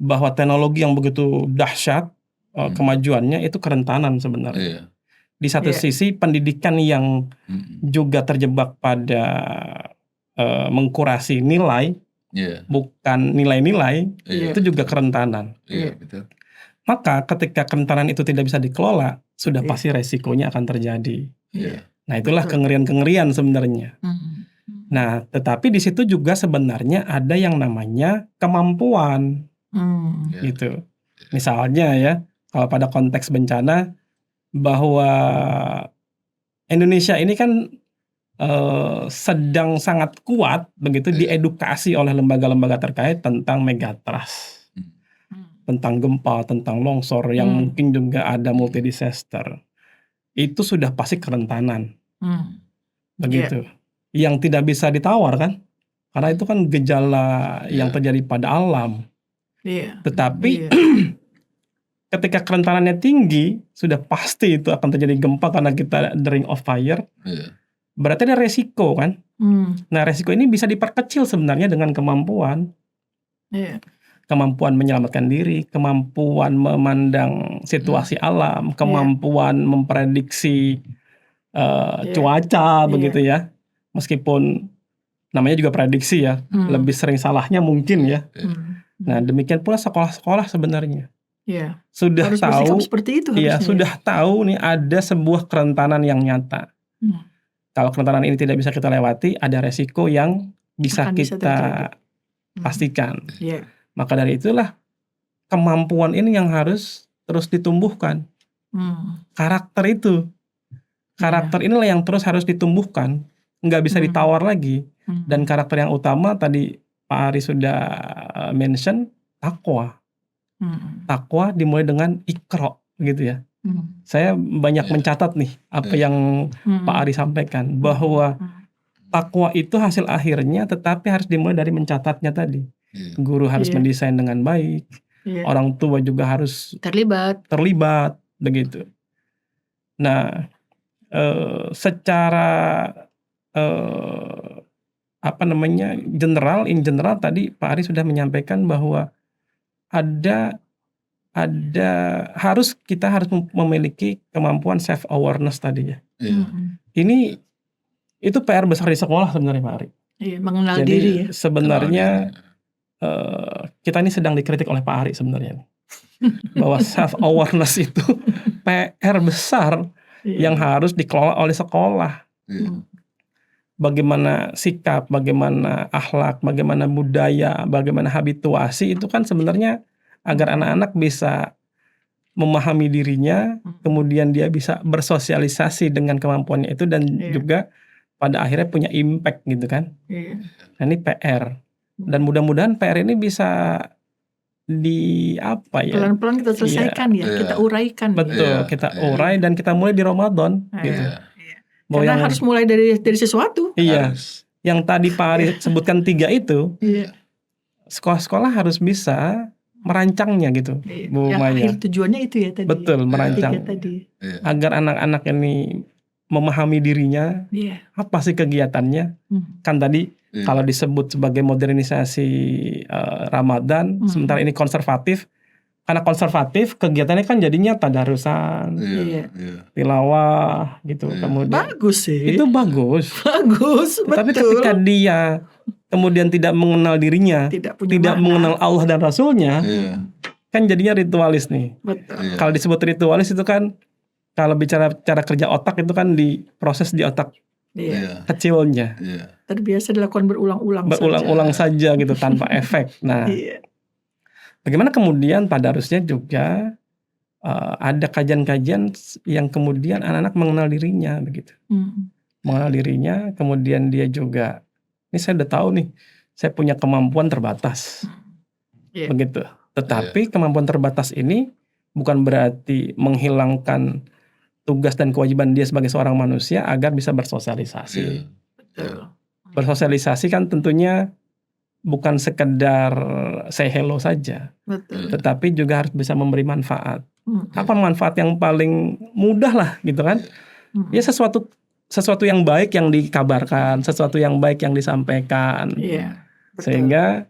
Bahwa teknologi yang begitu dahsyat kemajuannya itu kerentanan sebenarnya. Di satu sisi pendidikan yang juga terjebak pada mengkurasi nilai, bukan nilai-nilai, itu juga kerentanan. Betul. Maka ketika kerentanan itu tidak bisa dikelola, sudah pasti resikonya akan terjadi. Nah itulah kengerian-kengerian sebenarnya. Nah tetapi di situ juga sebenarnya ada yang namanya kemampuan, gitu. Misalnya ya, kalau pada konteks bencana, bahwa Indonesia ini kan sedang sangat kuat begitu diedukasi oleh lembaga-lembaga terkait tentang megatrust, tentang gempa, tentang longsor yang mungkin juga ada multi disaster. Itu sudah pasti kerentanan, begitu. Yang tidak bisa ditawar kan, karena itu kan gejala yang terjadi pada alam. Tetapi ketika kerentanannya tinggi, sudah pasti itu akan terjadi gempa karena kita the ring of fire. Berarti ada resiko kan. Nah resiko ini bisa diperkecil sebenarnya dengan kemampuan. Kemampuan menyelamatkan diri, kemampuan memandang situasi alam, kemampuan memprediksi cuaca begitu ya. Meskipun namanya juga prediksi ya, lebih sering salahnya mungkin ya. Nah demikian pula sekolah-sekolah sebenarnya. Sudah harus tahu seperti itu sudah tahu nih ada sebuah kerentanan yang nyata. Kalau kerentanan ini tidak bisa kita lewati, ada resiko yang bisa kita pastikan. Maka dari itulah kemampuan ini yang harus terus ditumbuhkan. Karakter itu, karakter inilah yang terus harus ditumbuhkan, nggak bisa ditawar lagi. Dan karakter yang utama tadi Pak Ari sudah mention, takwa. Takwa dimulai dengan ikro, gitu ya. Saya banyak mencatat nih apa yang Pak Ari sampaikan, bahwa takwa itu hasil akhirnya, tetapi harus dimulai dari mencatatnya tadi. Guru harus mendesain dengan baik, orang tua juga harus terlibat begitu. Nah, secara in general tadi Pak Ari sudah menyampaikan bahwa kita harus memiliki kemampuan self awareness tadi ya. Ini itu PR besar di sekolah sebenarnya Pak Ari. Mengenal Jadi, diri ya. Sebenarnya kita ini sedang dikritik oleh Pak Ari sebenarnya. Bahwa self awareness itu PR besar yang harus dikelola oleh sekolah. Bagaimana sikap, bagaimana akhlak, bagaimana budaya, bagaimana habituasi itu kan sebenarnya agar anak-anak bisa memahami dirinya, kemudian dia bisa bersosialisasi dengan kemampuannya itu dan juga pada akhirnya punya impact gitu kan. Nah ini PR. Dan mudah-mudahan PR ini bisa pelan-pelan kita selesaikan kita uraikan. Betul, kita urai dan kita mulai di Ramadan gitu. Karena harus mulai dari sesuatu. Iya. Yang tadi Pak Ari sebutkan 3 itu, sekolah-sekolah harus bisa merancangnya gitu, Bu Yang Maya. akhir tujuannya itu ya tadi. Betul, merancang. Agar anak-anak ini memahami dirinya, apa sih kegiatannya. Kan tadi kalau disebut sebagai modernisasi Ramadan, sementara ini konservatif. Karena konservatif, kegiatannya kan jadinya tadarusan, tilawah gitu. Kemudian bagus sih. Itu bagus. Betul. Tapi ketika dia kemudian tidak mengenal dirinya, tidak mengenal Allah dan Rasulnya, kan jadinya ritualis nih. Betul. Kalau disebut ritualis itu kan, kalau bicara cara kerja otak itu kan diproses di otak kecilnya. Terbiasa dilakukan berulang-ulang saja gitu tanpa efek. Nah, bagaimana kemudian tadarusnya juga ada kajian-kajian yang kemudian anak-anak mengenal dirinya begitu. Mengenal dirinya, kemudian dia juga, ini saya udah tahu nih, saya punya kemampuan terbatas. Begitu. Tetapi kemampuan terbatas ini bukan berarti menghilangkan tugas dan kewajiban dia sebagai seorang manusia agar bisa bersosialisasi. Bersosialisasi kan tentunya bukan sekedar say hello saja. Tetapi juga harus bisa memberi manfaat. Apa manfaat yang paling mudah lah gitu kan? Ya sesuatu yang baik yang dikabarkan, sesuatu yang baik yang disampaikan. Sehingga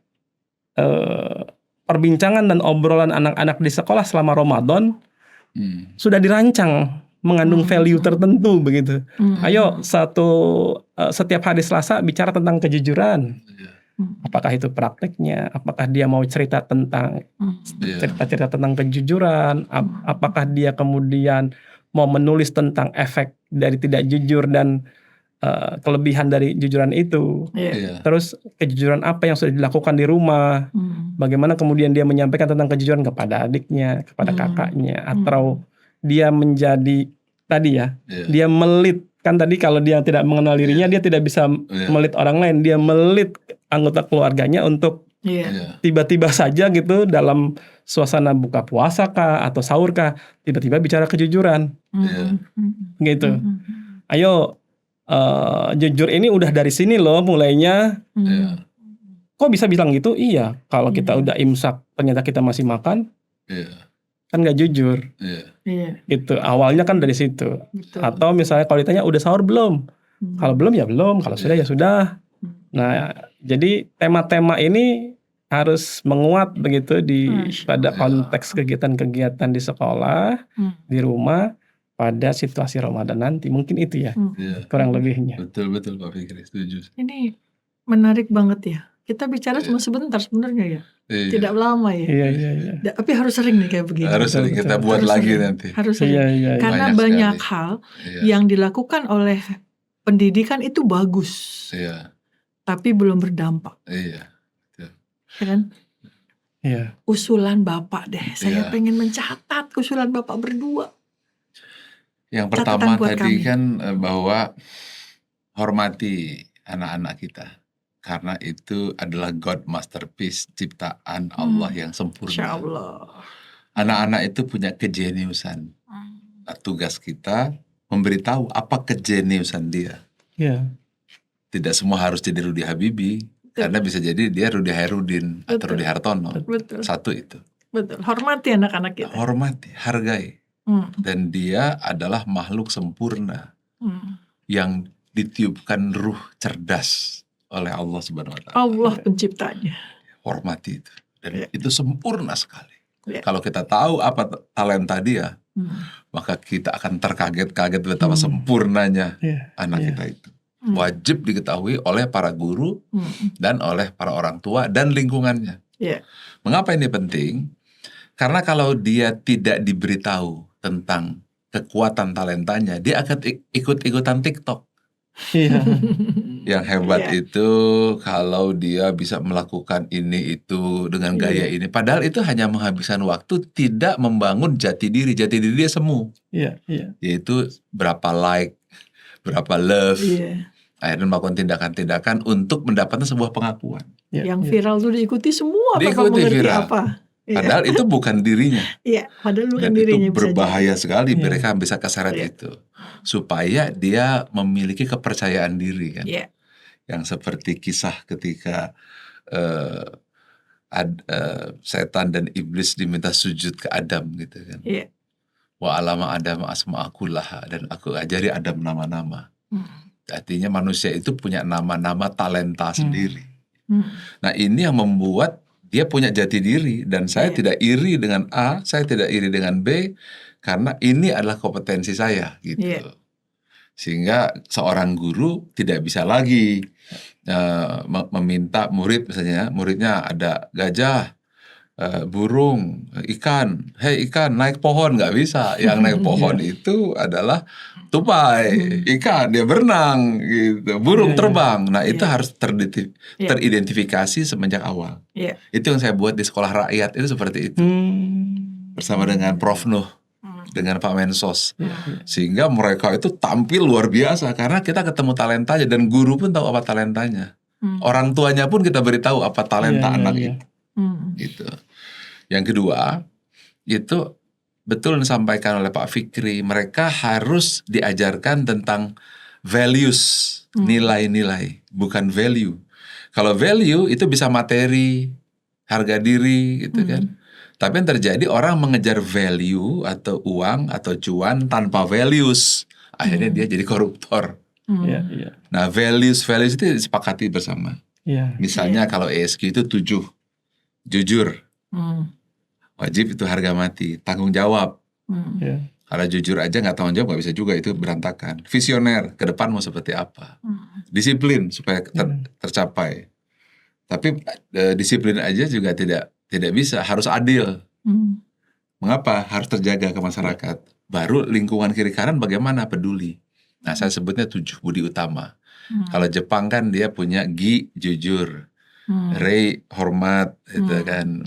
perbincangan dan obrolan anak-anak di sekolah selama Ramadan sudah dirancang mengandung value tertentu begitu. Ayo setiap hari Selasa bicara tentang kejujuran. Apakah itu prakteknya? Apakah dia mau cerita tentang cerita-cerita tentang kejujuran? Apakah dia kemudian mau menulis tentang efek dari tidak jujur dan kelebihan dari jujuran itu? Terus kejujuran apa yang sudah dilakukan di rumah? Bagaimana kemudian dia menyampaikan tentang kejujuran kepada adiknya, kepada kakaknya, atau dia menjadi tadi ya, Iya. dia melit. Kan tadi kalau dia tidak mengenal dirinya, dia tidak bisa melit orang lain. Dia melit anggota keluarganya untuk Iya. Iya. tiba-tiba saja gitu dalam suasana buka puasa kah atau sahur kah, tiba-tiba bicara kejujuran Iya. gitu. Ayo jujur ini udah dari sini loh mulainya. Iya. Kok bisa bilang gitu? Iya, kalau kita udah imsak ternyata kita masih makan, Iya. kan nggak jujur Iya. Iya. gitu. Awalnya kan dari situ. Betul. Atau misalnya kalau ditanya udah sahur belum? Kalau belum ya belum, kalau sudah ya sudah. Nah, jadi tema-tema ini harus menguat begitu pada konteks kegiatan-kegiatan di sekolah, di rumah, pada situasi Ramadan nanti. Mungkin itu ya, Iya. kurang lebihnya. Betul Pak Fikri, setuju. Ini menarik banget ya. Kita bicara cuma sebentar sebenarnya ya. Iya. Tidak lama ya. Iya. Tapi harus sering nih kayak begini. Harus sering kita Betul. buat Harus lagi sering. nanti. Harus sering. Iya. Karena Banyak banyak sekali. hal Iya. yang dilakukan oleh pendidikan itu bagus, Iya. tapi belum berdampak, Iya. ya kan? Iya. Usulan Bapak deh, saya Iya. pengen mencatat usulan Bapak berdua. Yang Catatan pertama buat tadi kami. kan bahwa hormati anak-anak kita. Karena itu adalah God masterpiece, ciptaan Allah yang Insya sempurna. Allah. Anak-anak itu punya kejeniusan. Nah, tugas kita memberitahu apa kejeniusan dia. Iya. Tidak semua harus jadi Rudy Habibie. Karena bisa jadi dia Rudy Hairudin atau Betul. Rudy Hartono. Betul, Satu itu. betul. Hormati anak-anak kita. Hormati, hargai. Dan dia adalah makhluk sempurna yang ditiupkan ruh cerdas oleh Allah Subhanahu wa Ta'ala. Allah penciptanya. Hormati itu. Dan Iya. itu sempurna sekali. Iya. Kalau kita tahu apa talenta dia, maka kita akan terkaget-kaget betapa sempurnanya Iya. anak kita itu. Wajib diketahui oleh para guru dan oleh para orang tua dan lingkungannya. Iya. Mengapa ini penting? Karena kalau dia tidak diberitahu tentang kekuatan talentanya, dia akan ikut-ikutan TikTok. Iya. Yang hebat Iya. itu kalau dia bisa melakukan ini itu dengan gaya ini. Padahal itu hanya menghabiskan waktu, tidak membangun jati diri. Jati diri dia semu. Iya. Yaitu berapa like, berapa love. Iya. Akhirnya melakukan tindakan-tindakan untuk mendapatkan sebuah pengakuan. Iya. Yang viral tuh diikuti semua tanpa Diikuti mengerti viral. apa. Iya. Padahal itu bukan dirinya. Iya, padahal bukan Dan dirinya itu bisa berbahaya sekali Iya. mereka bisa keseret Iya. itu. Supaya dia memiliki kepercayaan diri kan. jadi. Iya. Yang seperti kisah ketika setan dan iblis diminta sujud ke Adam gitu kan. Iya. Wa alama Adam asma akullaha, dan aku ajari Adam nama-nama. Artinya manusia itu punya nama-nama talenta sendiri. Nah ini yang membuat dia punya jati diri. Dan saya Iya. tidak iri dengan A, saya tidak iri dengan B, karena ini adalah kompetensi saya gitu. Iya. Sehingga seorang guru tidak bisa lagi meminta murid, misalnya muridnya ada gajah, burung, ikan, hei ikan naik pohon, nggak bisa. Yang naik pohon itu adalah tupai, ikan dia berenang gitu, burung Iya. terbang. Nah itu Iya. harus teridentifikasi semenjak awal. Iya. Itu yang saya buat di sekolah rakyat itu seperti itu, bersama dengan Prof Nuh, dengan Pak Mensos. Sehingga mereka itu tampil luar biasa karena kita ketemu talentanya, dan guru pun tahu apa talentanya. Orang tuanya pun kita beritahu apa talenta Iya, anak iya. itu. Gitu. Yang kedua, itu betul yang disampaikan oleh Pak Fikri, mereka harus diajarkan tentang values, nilai-nilai, bukan value. Kalau value itu bisa materi, harga diri gitu kan. Tapi yang terjadi orang mengejar value atau uang atau cuan tanpa values. Akhirnya dia jadi koruptor. Iya. Nah values itu disepakati bersama. Iya. Misalnya kalau ESG itu 7. Jujur. Wajib itu harga mati. Tanggung jawab. Iya. Kalau jujur aja nggak tanggung jawab nggak bisa juga, itu berantakan. Visioner, ke depan mau seperti apa. Disiplin supaya tercapai. Tapi disiplin aja juga tidak bisa, harus adil. Mengapa? Harus terjaga ke masyarakat. Baru lingkungan kiri kanan bagaimana? Peduli. Nah saya sebutnya 7 budi utama. Kalau Jepang kan dia punya Gi, jujur. Rei, hormat, itu kan.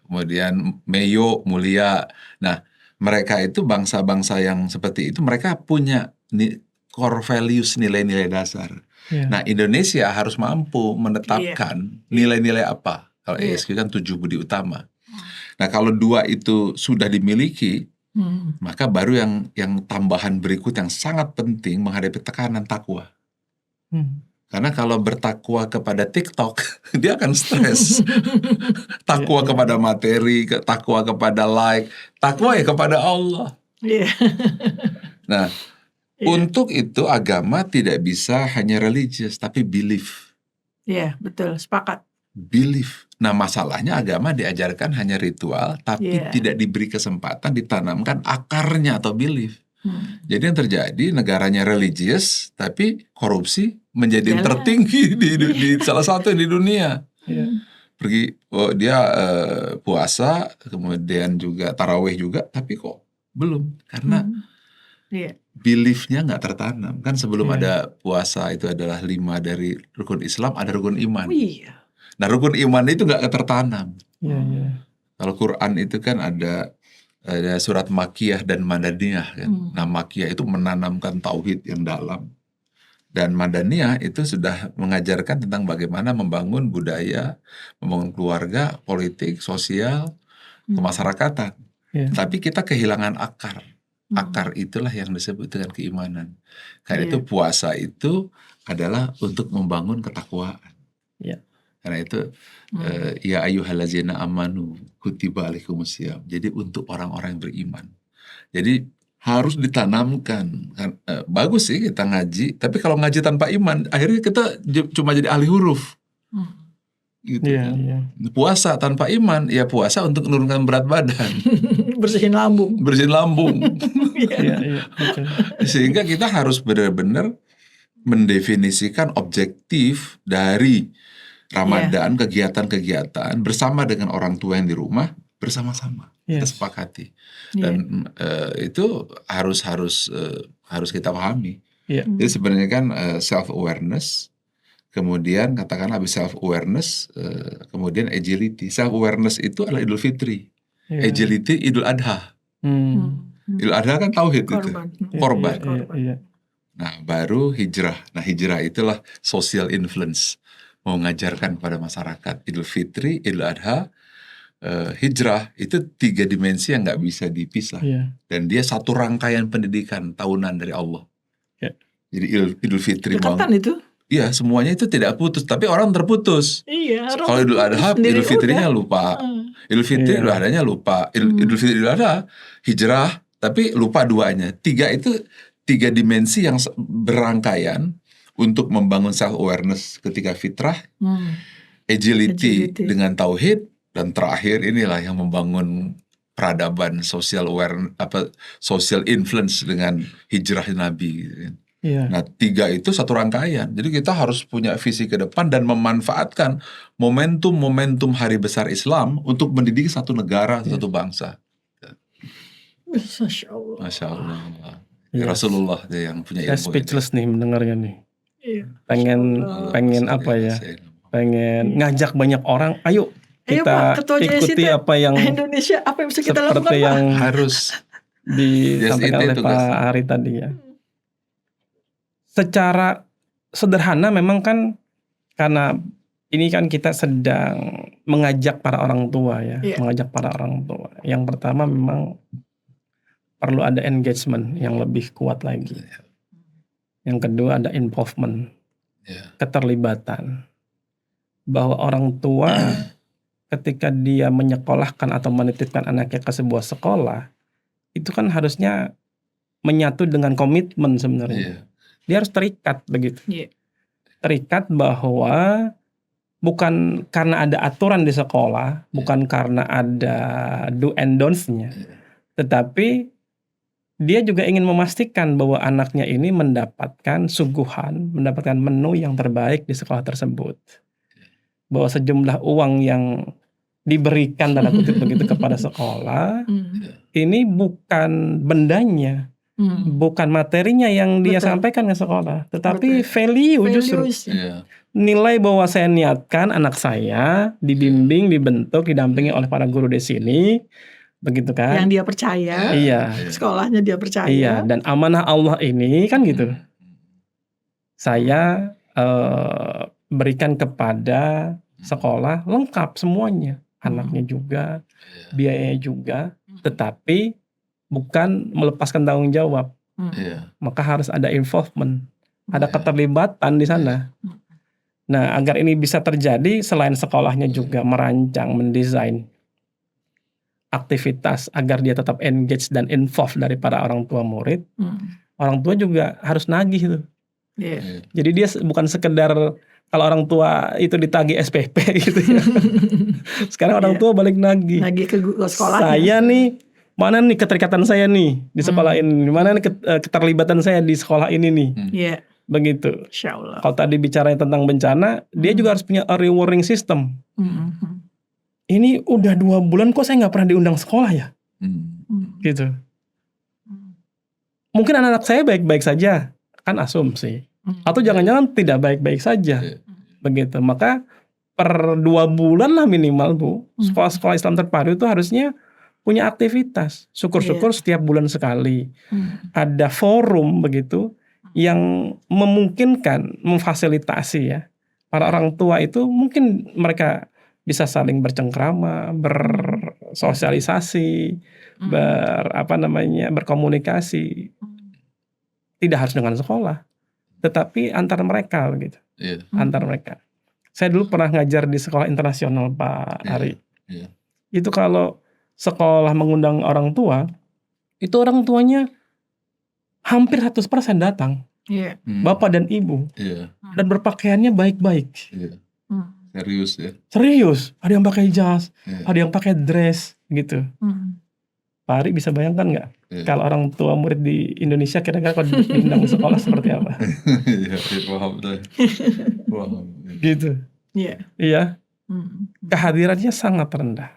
Kemudian Meyo, mulia. Nah mereka itu bangsa-bangsa yang seperti itu, mereka punya core values, nilai-nilai dasar. Ya. Nah, Indonesia harus mampu menetapkan nilai-nilai apa. Kalau ESG kan 7 budi utama. Nah, kalau 2 itu sudah dimiliki, maka baru yang tambahan berikut yang sangat penting menghadapi tekanan, takwa. Karena kalau bertakwa kepada TikTok, dia akan stres. Takwa kepada materi, takwa kepada like, takwa ya kepada Allah. Nah, untuk itu agama tidak bisa hanya religious, tapi belief. Iya, betul, sepakat. Belief. Nah, masalahnya agama diajarkan hanya ritual, tapi tidak diberi kesempatan ditanamkan akarnya atau belief. Jadi yang terjadi, negaranya religious, tapi korupsi menjadi yang tertinggi di salah satu di dunia. Pergi, dia puasa, kemudian juga tarawih juga, tapi kok belum, karena beliefnya nggak tertanam. Kan sebelum ada puasa itu adalah 5 dari rukun Islam, ada rukun iman. Nah, rukun iman itu nggak tertanam. Kalau Quran itu kan ada surat Makkiyah dan Madaniyah kan. Nah, Makkiyah itu menanamkan tauhid yang dalam, dan Madaniyah itu sudah mengajarkan tentang bagaimana membangun budaya, membangun keluarga, politik, sosial, kemasyarakatan. Tapi kita kehilangan akar. Akar itulah yang disebut dengan keimanan. Karena itu puasa itu adalah untuk membangun ketakwaan. Karena itu ya ayyuhallazina amanu kutiba alaikumusiyam. Jadi untuk orang-orang yang beriman. Jadi harus ditanamkan. Bagus sih kita ngaji, tapi kalau ngaji tanpa iman, akhirnya kita cuma jadi ahli huruf. Gitu kan. Puasa tanpa iman, ya puasa untuk menurunkan berat badan. Bersihin lambung. Sehingga kita harus benar-benar mendefinisikan objektif dari Ramadan, kegiatan-kegiatan bersama dengan orang tua yang di rumah, bersama-sama kita sepakati. Dan itu harus kita pahami. Jadi sebenarnya kan self awareness, kemudian katakanlah habis self awareness, kemudian agility. Self awareness itu adalah Idul Fitri, agility Idul Adha. Idul Adha kan tauhid itu, korban. Nah, baru hijrah. Nah, hijrah itulah social influence, mau mengajarkan kepada masyarakat. Idul Fitri, Idul Adha, hijrah itu 3 dimensi yang nggak bisa dipisah. Dan dia satu rangkaian pendidikan tahunan dari Allah. Jadi Idul Fitri Dekatan itu? Iya, semuanya itu tidak putus, tapi orang terputus. Kalau Idul Adha, Idul Fitrinya lupa. Idul Fitri, Idul Adhanya lupa. Idul Fitri, Idul Adha, hijrah, tapi lupa 2-nya. 3 itu 3 dimensi yang berangkaian untuk membangun self awareness ketika fitrah, agility dengan tauhid, dan terakhir inilah yang membangun peradaban social social influence dengan hijrah Nabi. Nah, 3 itu satu rangkaian. Jadi kita harus punya visi ke depan dan memanfaatkan momentum-momentum hari besar Islam untuk mendidik satu negara, satu bangsa. Masya Allah. Rasulullah yang punya ilmu. Saya speechless nih mendengarnya nih. Pengen apa ya? Pengen ngajak banyak orang. Ayo kita ikuti apa yang Indonesia, apa yang bisa kita lakukan, seperti yang harus disampaikan oleh Pak Ari tadi ya. Secara sederhana memang kan, karena ini kan kita sedang mengajak para orang tua ya, mengajak para orang tua. Yang pertama memang perlu ada engagement yang lebih kuat lagi. Yang kedua ada involvement, keterlibatan. Bahwa orang tua ketika dia menyekolahkan atau menitipkan anaknya ke sebuah sekolah, itu kan harusnya menyatu dengan komitmen sebenarnya. Dia harus terikat begitu. Terikat bahwa bukan karena ada aturan di sekolah, bukan karena ada do and don'ts-nya, tetapi dia juga ingin memastikan bahwa anaknya ini mendapatkan suguhan, mendapatkan menu yang terbaik di sekolah tersebut. Bahwa sejumlah uang yang diberikan dalam kutip begitu kepada sekolah, ini bukan bendanya, bukan materinya yang dia sampaikan ke sekolah, tetapi value justru. Nilai bahwa saya niatkan anak saya dibimbing, dibentuk, didampingi oleh para guru di sini, begitu kan? Yang dia percaya, Iya, sekolahnya dia percaya. iya. Dan amanah Allah ini kan gitu. Saya berikan kepada sekolah lengkap semuanya, anaknya juga, biayanya juga, tetapi bukan melepaskan tanggung jawab. Maka harus ada involvement, ada keterlibatan di sana. Nah, agar ini bisa terjadi, selain sekolahnya juga merancang, mendesain aktivitas agar dia tetap engage dan involved dari para orang tua murid, orang tua juga harus nagih tuh. Jadi dia bukan sekedar kalau orang tua itu ditagih SPP gitu ya. Sekarang orang tua balik nagih. Nagih ke sekolahnya. Saya nih, mana nih keterikatan saya nih di sekolah ini, mana nih keterlibatan saya di sekolah ini nih. Begitu. Insya Allah. Kalau tadi bicara tentang bencana, dia juga harus punya a rewarding system. Ini udah 2 bulan kok saya nggak pernah diundang sekolah ya, gitu. Mungkin anak-anak saya baik-baik saja, kan asumsi. Atau jangan-jangan tidak baik-baik saja, begitu. Maka per 2 bulan lah minimal Bu, sekolah-sekolah Islam terpadu itu harusnya punya aktivitas. Syukur-syukur setiap bulan sekali ada forum begitu yang memungkinkan, memfasilitasi ya para orang tua itu, mungkin mereka bisa saling bercengkrama, bersosialisasi, berkomunikasi. Tidak harus dengan sekolah, tetapi antar mereka gitu. Antar mereka. Saya dulu pernah ngajar di sekolah internasional Pak Ari. Itu kalau sekolah mengundang orang tua, itu orang tuanya hampir 100% datang, bapak dan ibu, dan berpakaiannya baik-baik. Serius ya? Serius, ada yang pakai jas, ada yang pakai dress gitu. Pak Ari bisa bayangkan nggak kalau orang tua murid di Indonesia kira-kira kalau diundang sekolah seperti apa? Paham deh. Gitu. Iya. Kehadirannya sangat rendah.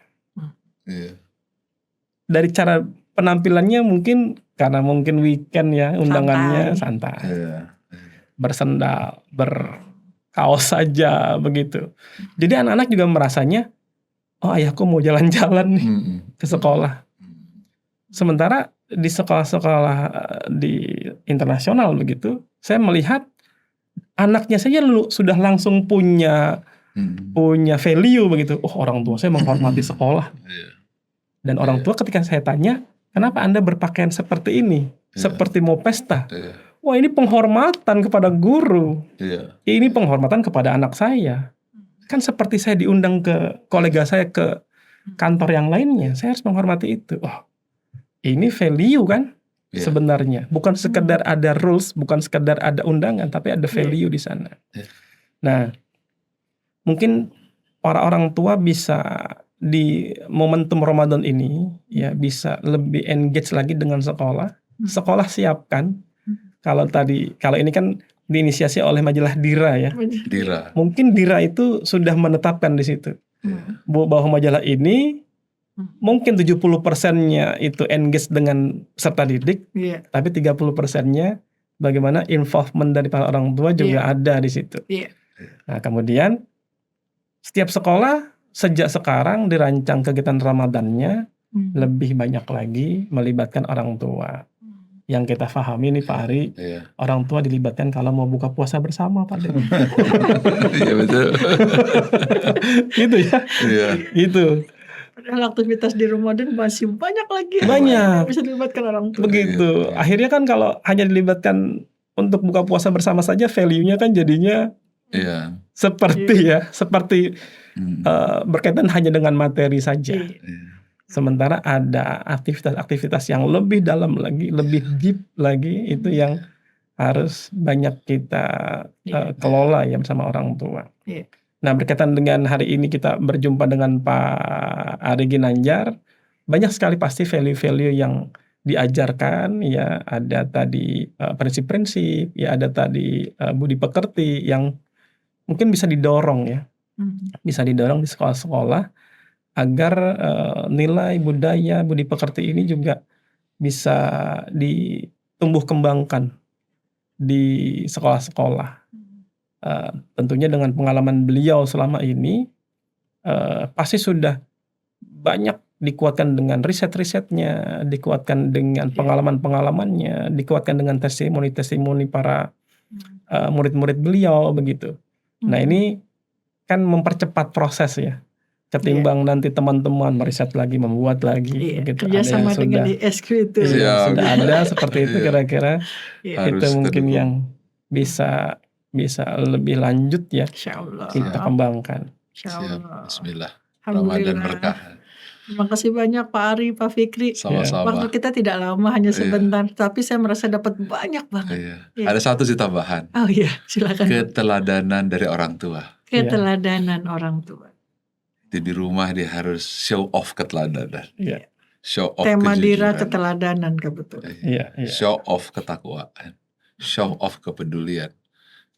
Dari cara penampilannya mungkin karena mungkin weekend ya, undangannya santai. Bersendal, berkaos saja begitu. Jadi anak-anak juga merasanya, oh ayahku mau jalan-jalan nih ke sekolah. Sementara di sekolah-sekolah di internasional begitu, saya melihat anaknya saja sudah langsung punya value begitu. Oh, orang tua saya menghormati sekolah. Dan orang tua ketika saya tanya, kenapa Anda berpakaian seperti ini? Seperti mau pesta. Wah, ini penghormatan kepada guru. Ini penghormatan kepada anak saya. Kan seperti saya diundang ke kolega saya ke kantor yang lainnya, saya harus menghormati itu. Oh, ini value kan sebenarnya. Bukan sekedar ada rules, bukan sekedar ada undangan, tapi ada value di sana. Nah, mungkin para orang tua bisa di momentum Ramadan ini ya bisa lebih engage lagi dengan sekolah. Sekolah siapkan. Kalau ini kan diinisiasi oleh majalah Dira ya. Mungkin Dira itu sudah menetapkan di situ bahwa majalah ini mungkin 70%-nya itu engage dengan peserta didik, tapi 30%-nya bagaimana involvement dari para orang tua juga ada di situ. Nah, kemudian setiap sekolah sejak sekarang dirancang kegiatan Ramadannya lebih banyak lagi melibatkan orang tua. Yang kita pahami nih Pak Ari, orang tua dilibatkan kalau mau buka puasa bersama Pak. Iya betul. Gitu ya. Gitu. Padahal aktivitas di Ramadan masih banyak lagi. Banyak. Bisa dilibatkan orang tua. Begitu. Akhirnya kan kalau hanya dilibatkan untuk buka puasa bersama saja, value-nya kan jadinya seperti berkaitan hanya dengan materi saja. Sementara ada aktivitas-aktivitas yang lebih dalam lagi, lebih deep lagi, itu yang harus banyak kita kelola ya bersama orang tua. Nah, berkaitan dengan hari ini kita berjumpa dengan Pak Ari Ginanjar, banyak sekali pasti value-value yang diajarkan ya, ada tadi prinsip-prinsip, ya ada tadi budi pekerti yang mungkin bisa didorong ya. Bisa didorong di sekolah-sekolah agar nilai budaya, budi pekerti ini juga bisa ditumbuh kembangkan di sekolah-sekolah. Tentunya dengan pengalaman beliau selama ini pasti sudah banyak dikuatkan dengan riset-risetnya, dikuatkan dengan pengalaman-pengalamannya, dikuatkan dengan testimoni-testimoni para murid-murid beliau begitu. Nah, ini kan mempercepat proses ya. Ketimbang nanti teman-teman meriset lagi, membuat lagi begitu. Kerjasama dengan ISQ itu. Sudah ada seperti itu kira-kira. Itu mungkin terhubung. yang bisa lebih lanjut ya. Insyaallah. Kita kembangkan. Insyaallah. Bismillah. Alhamdulillah. Ramadan berkah. Terima kasih banyak Pak Ari, Pak Fikri. Sama-sama. Waktu kita tidak lama, hanya sebentar, tapi saya merasa dapat banyak banget. Iya. Ada satu sih tambahan. Oh iya, silakan. Keteladanan dari orang tua. Keteladanan orang tua. Jadi di rumah dia harus show off keteladanan. Iya. Show off Tema Dira kejujuran. keteladanan kebetulan. Iya. Show off ketakwaan. Show off kepedulian.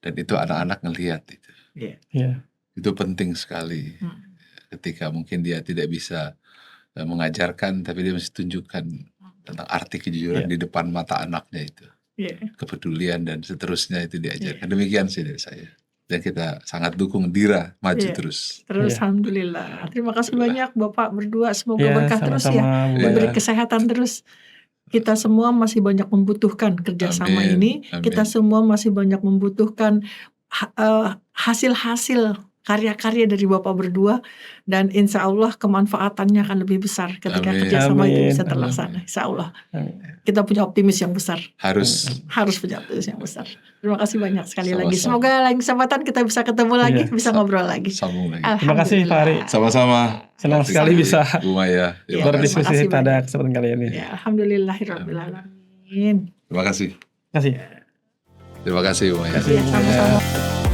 Dan itu anak-anak ngelihat itu. Iya. Itu penting sekali. Ketika mungkin dia tidak bisa mengajarkan, tapi dia mesti tunjukkan tentang arti kejujuran di depan mata anaknya itu. Kepedulian dan seterusnya itu diajarkan. Demikian sih dari saya. Dan kita sangat dukung Dira maju terus. Alhamdulillah. Terima kasih banyak Bapak berdua. Semoga berkah terus ya. sama-sama, Bu. Diberi kesehatan terus. Kita semua masih banyak membutuhkan kerjasama Amin, ini. amin. Kita semua masih banyak membutuhkan hasil-hasil karya-karya dari Bapak berdua. Dan insya Allah kemanfaatannya akan lebih besar ketika Amin. kerjasama itu Amin. bisa terlaksana. Insya Allah. Amin. Kita punya optimis yang besar. Harus Punya optimis yang besar. Terima kasih banyak sekali lagi. Sama-sama. Semoga lain kesempatan kita bisa ketemu lagi, bisa ngobrol lagi. sambung lagi. Terima kasih Pak Ari. Sama-sama. Senang sekali bisa Bu Maya. Terima kasih. berdiskusi Terima kasih pada banyak. kesempatan kali ini. Ya, alhamdulillahirabbil alamin. Terima kasih. Terima kasih. Terima kasih Bu Maya. Terima kasih. Ya, sama-sama.